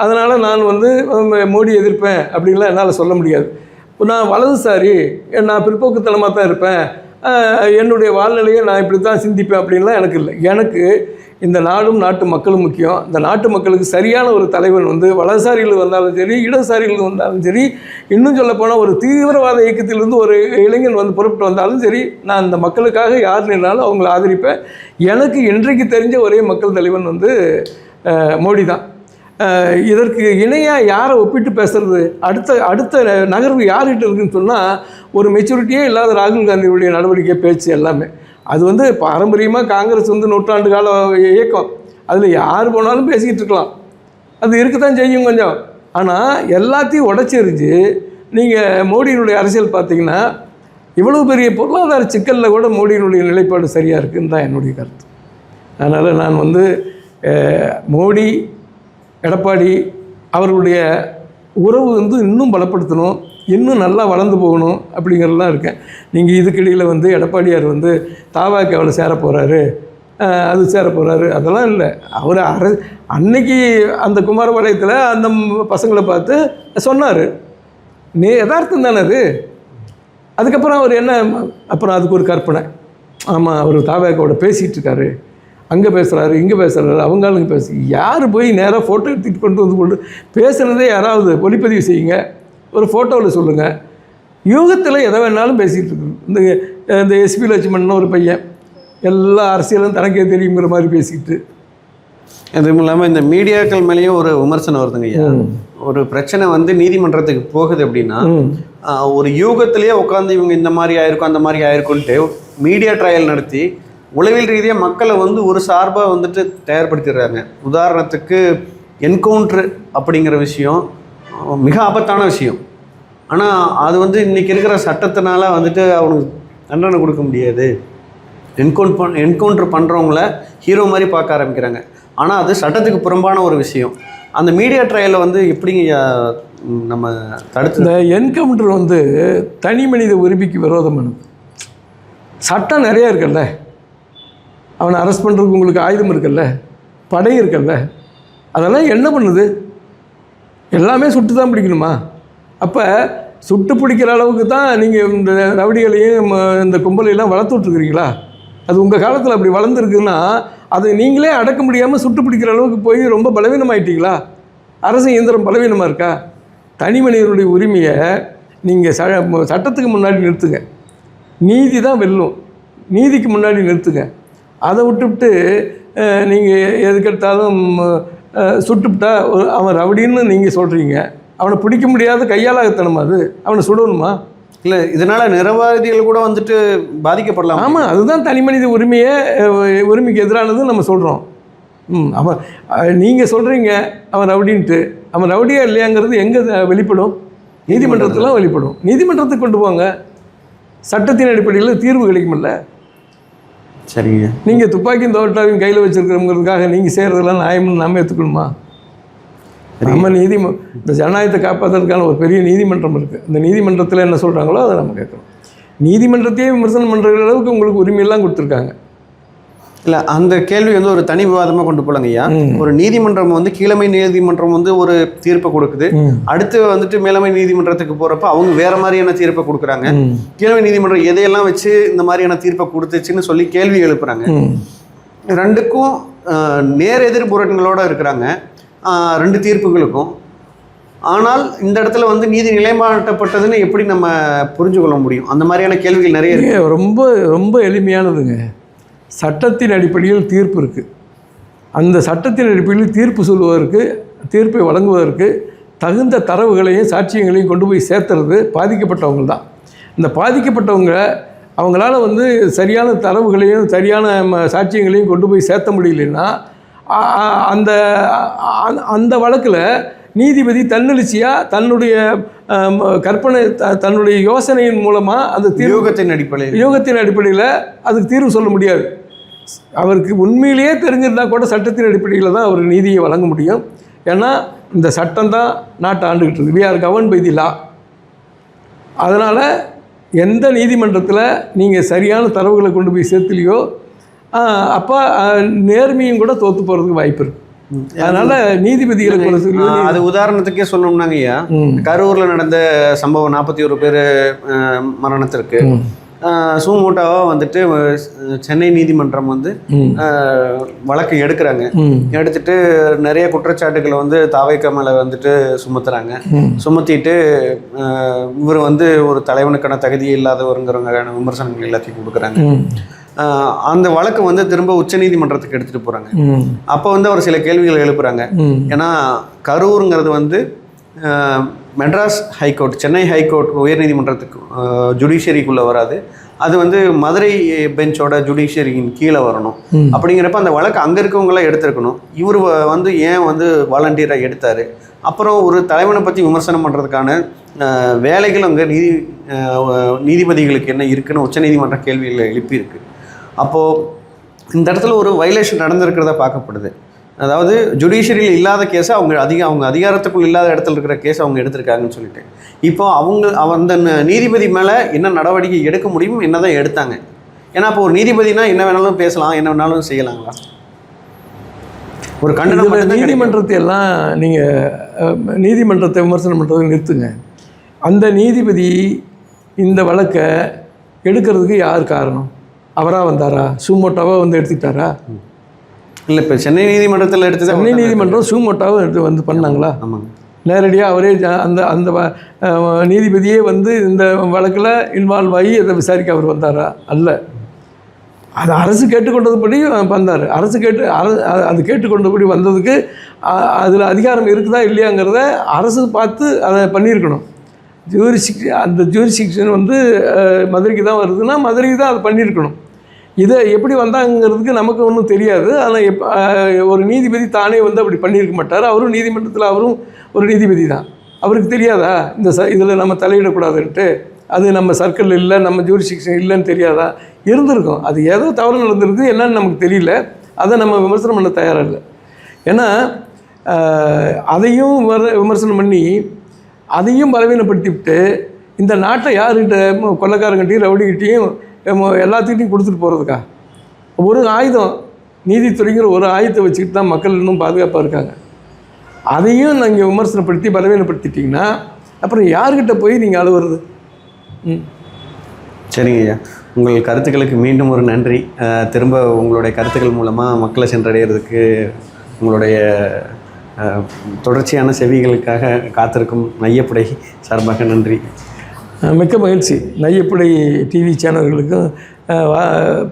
அதனால் நான் வந்து மோடி எதிர்ப்பேன் அப்படின்லாம் என்னால் சொல்ல முடியாது. நான் வலதுசாரி, நான் பிற்போக்குத்தனமாக தான் இருப்பேன், என்னுடைய வாழ்நிலையை நான் இப்படி தான் சிந்திப்பேன் அப்படின்லாம் எனக்கு இல்லை. எனக்கு இந்த நாடும் நாட்டு மக்களும் முக்கியம். இந்த நாட்டு மக்களுக்கு சரியான ஒரு தலைவன் வந்து வலதுசாரிகள் வந்தாலும் சரி, இடதுசாரிகள் வந்தாலும் சரி, இன்னும் சொல்லப்போனால் ஒரு தீவிரவாத இயக்கத்திலிருந்து ஒரு இளைஞன் வந்து புறப்பட்டு வந்தாலும் சரி, நான் இந்த மக்களுக்காக யார் நின்றாலும் அவங்கள ஆதரிப்பேன். எனக்கு இன்றைக்கு தெரிஞ்ச ஒரே மக்கள் தலைவன் வந்து மோடி தான். இதற்கு இணையாக யாரை ஒப்பிட்டு பேசுறது, அடுத்த நகர்வு யார்கிட்ட இருக்குதுன்னு சொன்னால், ஒரு மெச்சூரிட்டியே இல்லாத ராகுல் காந்தியுடைய நடவடிக்கை, பேச்சு எல்லாமே அது வந்து பாரம்பரியமாக காங்கிரஸ் வந்து 100 ஆண்டு கால இயக்கம், அதில் யார் போனாலும் பேசிக்கிட்டு இருக்கலாம், அது இருக்கத்தான் செய்யும் கொஞ்சம். ஆனால் எல்லாத்தையும் உடச்செறிஞ்சு நீங்கள் மோடியினுடைய அரசியல் பார்த்தீங்கன்னா, இவ்வளோ பெரிய பொருளாதார சிக்கலில் கூட மோடியினுடைய நிலைப்பாடு சரியாக இருக்குதுன்னு தான் என்னுடைய கருத்து. அதனால் நான் வந்து மோடி எடப்பாடி அவர்களுடைய உறவு வந்து இன்னும் பலப்படுத்தணும், இன்னும் நல்லா வளர்ந்து போகணும் அப்படிங்கிறதுலாம் இருக்கேன். நீங்கள் இதுக்கிடையில் வந்து எடப்பாடியார் வந்து தாவாக்காவில் சேர போகிறாரு, அது சேர போகிறாரு, அதெல்லாம் இல்லை. அவர் அன்னைக்கு அந்த குமாரபாளையத்தில் அந்த பசங்களை பார்த்து சொன்னார், யதார்த்தம் தானே அது. அதுக்கப்புறம் அவர் என்ன, அப்புறம் அதுக்கு ஒரு கற்பனை, ஆமாம் அவர் தாவாக்காவோட பேசிகிட்டு இருக்காரு, அங்கே பேசுகிறாரு, இங்கே பேசுகிறாரு, அவங்களுக்கு பேசு. யார் போய் நேராக ஃபோட்டோ எடுத்துகிட்டு கொண்டு பேசுகிறதே யாராவது ஒளிப்பதிவு செய்யுங்க, ஒரு ஃபோட்டோவில் சொல்லுங்கள். யூகத்தில் எதை வேணாலும் பேசிகிட்டு இருக்கு. இந்த எஸ்பி லட்சுமணன் ஒரு பையன் எல்லா அரசியலும் தனக்கே தெரியுங்கிற மாதிரி பேசிக்கிட்டு. அதுவும் இல்லாமல் இந்த மீடியாக்கள் மேலேயும் ஒரு விமர்சனம் வருதுங்க ஐயா. ஒரு பிரச்சனை வந்து நீதிமன்றத்துக்கு போகுது அப்படின்னா ஒரு யூகத்திலேயே உட்காந்து இவங்க இந்த மாதிரி ஆயிருக்கும் அந்த மாதிரி ஆயிருக்கும்ட்டு மீடியா ட்ரையல் நடத்தி உளவியல் ரீதியாக மக்களை வந்து ஒரு சார்பாக வந்துட்டு தயார்படுத்திடுறாங்க. உதாரணத்துக்கு என்கவுண்ட்ரு அப்படிங்கிற விஷயம் மிக ஆபத்தான விஷயம். ஆனால் அது வந்து இன்றைக்கி இருக்கிற சட்டத்தினால வந்துட்டு அவனுக்கு தண்டனை கொடுக்க முடியாது. என்கவுண்ட்ரு பண்ணுறவங்கள ஹீரோ மாதிரி பார்க்க ஆரம்பிக்கிறாங்க. ஆனால் அது சட்டத்துக்கு புறம்பான ஒரு விஷயம். அந்த மீடியா ட்ரையலில் வந்து எப்படிங்க நம்ம தடுத்து? இந்த என்கவுண்டர் வந்து தனி மனித உரிமைக்கு விரோதமானது. சட்டம் நிறையா இருக்குல்ல, அவனை அரெஸ்ட் பண்ணுறதுக்கு உங்களுக்கு ஆயுதம் இருக்குல்ல, படை இருக்குல்ல, அதெல்லாம் என்ன பண்ணுது? எல்லாமே சுட்டு தான் பிடிக்கணுமா? அப்போ சுட்டு பிடிக்கிற அளவுக்கு தான் நீங்கள் இந்த ரவுடிகளையும் இந்த கும்பலையெல்லாம் வளர்த்து விட்ருக்குறீங்களா? அது உங்கள் காலத்தில் அப்படி வளர்ந்துருக்குன்னா அதை நீங்களே அடக்க முடியாமல் சுட்டு பிடிக்கிற அளவுக்கு போய் ரொம்ப பலவீனமாயிட்டீங்களா? அரசு இயந்திரம் பலவீனமாக இருக்கா? தனி மனிதனுடைய உரிமையை நீங்கள் சட்டத்துக்கு முன்னாடி நிறுத்துங்க. நீதி தான் வெல்லும். நீதிக்கு முன்னாடி நிறுத்துங்க. அதை விட்டுவிட்டு நீங்கள் எதுக்கெடுத்தாலும் சுட்டுவிட்டா அவன் ரவுடின்னு நீங்கள் சொல்கிறீங்க. அவனை பிடிக்க முடியாத கையாளாகத்தனமா? அது அவனை சுடணுமா? இல்லை, இதனால் நிரபராதிகள் கூட வந்துட்டு பாதிக்கப்படலாம். ஆமாம், அதுதான் தனி மனித உரிமைக்கு எதிரானதுன்னு நம்ம சொல்கிறோம். அவன் நீங்கள் சொல்கிறீங்க அவன் ரவுடின்ட்டு. அவன் ரவுடியா இல்லையாங்கிறது எங்கே வெளிப்படும்? நீதிமன்றத்தில் வெளிப்படும். நீதிமன்றத்துக்கு கொண்டு போங்க. சட்டத்தின் அடிப்படையில் தீர்வு கிடைக்குமில்ல. சரிங்க. நீங்கள் துப்பாக்கியும் தோட்டாவையும் கையில் வச்சுருக்கிறவங்கிறதுக்காக நீங்கள் செய்கிறதெல்லாம் நியாயம்னு நம்ம ஏற்றுக்கணுமா? நம்ம இந்த ஜனநாயகத்தை காப்பாற்றுறதுக்கான ஒரு பெரிய நீதிமன்றம் இருக்குது. அந்த நீதிமன்றத்தில் என்ன சொல்கிறாங்களோ அதை நம்ம கேட்கணும். நீதிமன்றத்தையே விமர்சனம் பண்ணுற அளவுக்கு உங்களுக்கு உரிமையெல்லாம் கொடுத்துருக்காங்க. இல்லை, அந்த கேள்வி வந்து ஒரு தனி விவாதமாக கொண்டு போகலங்க ஐயா. ஒரு நீதிமன்றம் வந்து கீழமை நீதிமன்றம் வந்து ஒரு தீர்ப்பை கொடுக்குது. அடுத்து வந்துட்டு மேலமை நீதிமன்றத்துக்கு போகிறப்ப அவங்க வேற மாதிரியான தீர்ப்பை கொடுக்குறாங்க. கீழமை நீதிமன்றம் எதையெல்லாம் வச்சு இந்த மாதிரியான தீர்ப்பை கொடுத்துச்சுன்னு சொல்லி கேள்வி எழுப்புறாங்க. ரெண்டுக்கும் நேர் எதிர்புறங்களோடு இருக்கிறாங்க, ரெண்டு தீர்ப்புகளுக்கும். ஆனால் இந்த இடத்துல வந்து நீதி நிலைநாட்டப்பட்டதுன்னு எப்படி நம்ம புரிஞ்சு கொள்ள முடியும்? அந்த மாதிரியான கேள்விகள் நிறைய இருக்கு. ரொம்ப ரொம்ப எளிமையானதுங்க. சட்டத்தின் அடிப்படையில் தீர்ப்பு இருக்குது. அந்த சட்டத்தின் அடிப்படையில் தீர்ப்பு சொல்வதற்கு, தீர்ப்பை வழங்குவதற்கு தகுந்த தரவுகளையும் சாட்சியங்களையும் கொண்டு போய் சேர்த்துறது பாதிக்கப்பட்டவங்க தான். இந்த பாதிக்கப்பட்டவங்க அவங்களால வந்து சரியான தரவுகளையும் சரியான சாட்சியங்களையும் கொண்டு போய் சேர்த்த முடியலன்னா அந்த அந்த வழக்கில் நீதிபதி தன்னெழுச்சியாக தன்னுடைய கற்பனை தன்னுடைய யோசனையின் மூலமாக அந்த யூகத்தின் அடிப்படையில் அதுக்கு தீர்வு சொல்ல முடியாது. அவருக்கு உண்மையிலேயே தெரிஞ்சிருந்தால் கூட சட்டத்தின் அடிப்படையில் தான் அவர் நீதியை வழங்க முடியும். ஏன்னா இந்த சட்டம் தான் நாட்டை ஆண்டுகிட்டு இருக்குது. We are governed by the law. அதனால் எந்த நீதிமன்றத்தில் நீங்கள் சரியான தரவுகளை கொண்டு போய் சேர்த்துலையோ அப்போ நேர்மையும் கூட தோற்று போகிறதுக்கு வாய்ப்பு இருக்குது. அதனால் நீதிபதிகளை கொண்டு சொல்லி அது உதாரணத்துக்கே சொல்லணும்னாங்க ஐயா, கரூரில் நடந்த சம்பவம் 41 பேர் மரணத்திற்கு சூமோட்டாவாக வந்துட்டு சென்னை நீதிமன்றம் வந்து வழக்கு எடுக்கிறாங்க. எடுத்துட்டு நிறைய குற்றச்சாட்டுகளை வந்து தாவேக்கா மேலே வந்துட்டு சுமத்துறாங்க. சுமத்திட்டு இவர் வந்து ஒரு தலைவனுக்கான தகுதியே இல்லாதவருங்கிறவங்க விமர்சனங்கள் எல்லாத்தையும் கொடுக்குறாங்க. அந்த வழக்கு வந்து திரும்ப உச்சநீதிமன்றத்துக்கு எடுத்துகிட்டு போகிறாங்க. அப்போ வந்து அவர் சில கேள்விகள் எழுப்புறாங்க. ஏன்னா கரூருங்கிறது வந்து மெட்ராஸ் ஹைகோர்ட், சென்னை ஹைகோர்ட் உயர்நீதிமன்றத்துக்கு ஜுடிஷியரிக்குள்ளே வராது. அது வந்து மதுரை பெஞ்சோட ஜுடிஷியரியின் கீழே வரணும். அப்படிங்கிறப்ப அந்த வழக்கு அங்கே இருக்கவங்களாம் எடுத்துருக்கணும். இவர் வந்து ஏன் வந்து வாலண்டியராக எடுத்தார்? அப்புறம் ஒரு தலைவனை பற்றி விமர்சனம் பண்ணுறதுக்கான வேலைகள் அங்கே நீதிபதிகளுக்கு என்ன இருக்குன்னு உச்சநீதிமன்ற கேள்வியில் எழுப்பியிருக்கு. அப்போது இந்த இடத்துல ஒரு வயலேஷன் நடந்திருக்கிறதா பார்க்கப்படுது. அதாவது ஜுடிஷியரியில் இல்லாத கேஸை அவங்க அதிகாரத்துக்குள் இல்லாத இடத்துல இருக்கிற கேஸை அவங்க எடுத்திருக்காங்கன்னு சொல்லிட்டு இப்போ அந்த நீதிபதி மேலே என்ன நடவடிக்கை எடுக்க முடியும், என்ன தான் எடுத்தாங்க? ஏன்னா இப்போ ஒரு நீதிபதினா என்ன வேணாலும் பேசலாம், என்ன வேணாலும் செய்யலாங்களா? ஒரு கண்டனம் நீதிமன்றத்தை எல்லாம் நீங்கள் நீதிமன்றத்தை விமர்சனம் பண்ணுறதை நிறுத்துங்க. அந்த நீதிபதி இந்த வழக்கை எடுக்கிறதுக்கு யார் காரணம்? அவராக வந்தாரா? சூமோட்டாவாக வந்து எடுத்துக்கிட்டாரா? இல்லை, இப்போ சென்னை நீதிமன்றத்தில் எடுத்து சென்னை நீதிமன்றம் சூமோட்டாவை எடுத்து வந்து பண்ணாங்களா? ஆமாங்க. நேரடியாக அவரே அந்த நீதிபதியே வந்து இந்த வழக்கில் இன்வால்வ் ஆகி அதை விசாரிக்க அவர் வந்தாரா? அல்ல. அது அரசு கேட்டுக்கொண்டதுபடி வந்தார். அரசு அது கேட்டுக்கொண்டபடி வந்ததுக்கு அதில் அதிகாரம் இருக்குதா இல்லையாங்கிறத அரசு பார்த்து அதை பண்ணியிருக்கணும். அந்த ஜூரிஸ்டிக்ஷன் வந்து மதுரைக்கு தான் வருதுன்னா மதுரைக்கு தான் அதை பண்ணியிருக்கணும். இதை எப்படி வந்தாங்கிறதுக்கு நமக்கு ஒன்றும் தெரியாது. ஆனால் ஒரு நீதிபதி தானே வந்து அப்படி பண்ணியிருக்க மாட்டார். அவரும் நீதிமன்றத்தில் அவரும் ஒரு நீதிபதி தான். அவருக்கு தெரியாதா இதில் நம்ம தலையிடக்கூடாதுன்ட்டு? அது நம்ம சர்க்கிள் இல்லை, நம்ம ஜூரிஸ்டிக்ஷன் இல்லைன்னு தெரியாதா? இருந்திருக்கும். அது ஏதோ தவறு நடந்திருக்கு, என்னன்னு நமக்கு தெரியல. அதை நம்ம விமர்சனம் பண்ண தயாராக இல்லை. ஏன்னா அதையும் விமர்சனம் பண்ணி அதையும் பலவீனப்படுத்திவிட்டு இந்த நாட்டை யார்கிட்ட கொள்ளைக்காரங்கிட்டையும் ரவுடிகிட்டையும் எல்லாத்துக்கிட்டையும் கொடுத்துட்டு போகிறதுக்கா? ஒரு ஆயுதம், நீதித்துறைங்கிற ஒரு ஆயுதத்தை வச்சுக்கிட்டு தான் மக்கள் இன்னும் பாதுகாப்பாக இருக்காங்க. அதையும் நீங்கள் விமர்சனப்படுத்தி பலவீனப்படுத்திட்டிங்கன்னா அப்புறம் யார்கிட்ட போய் நீங்கள் அழுவுறது? சரிங்க ஐயா, உங்கள் கருத்துக்களுக்கு மீண்டும் ஒரு நன்றி. திரும்ப உங்களுடைய கருத்துக்கள் மூலமாக மக்களை சென்றடைகிறதுக்கு உங்களுடைய தொடர்ச்சியான செவிகளுக்காக காத்திருக்கும் நையப்படை சார்பாக நன்றி. மிக்க மகிழ்ச்சி. நையப்படை டிவி சேனல்களுக்கும்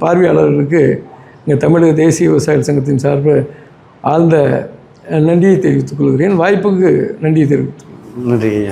பார்வையாளர்களுக்கு இங்கே தமிழக தேசிய விவசாயிகள் சங்கத்தின் சார்பு ஆழ்ந்த நன்றியை தெரிவித்துக் கொள்கிறேன். வாய்ப்புக்கு நன்றியை தெரிவித்துக் கொள்கிறேன். நன்றி ஐயா.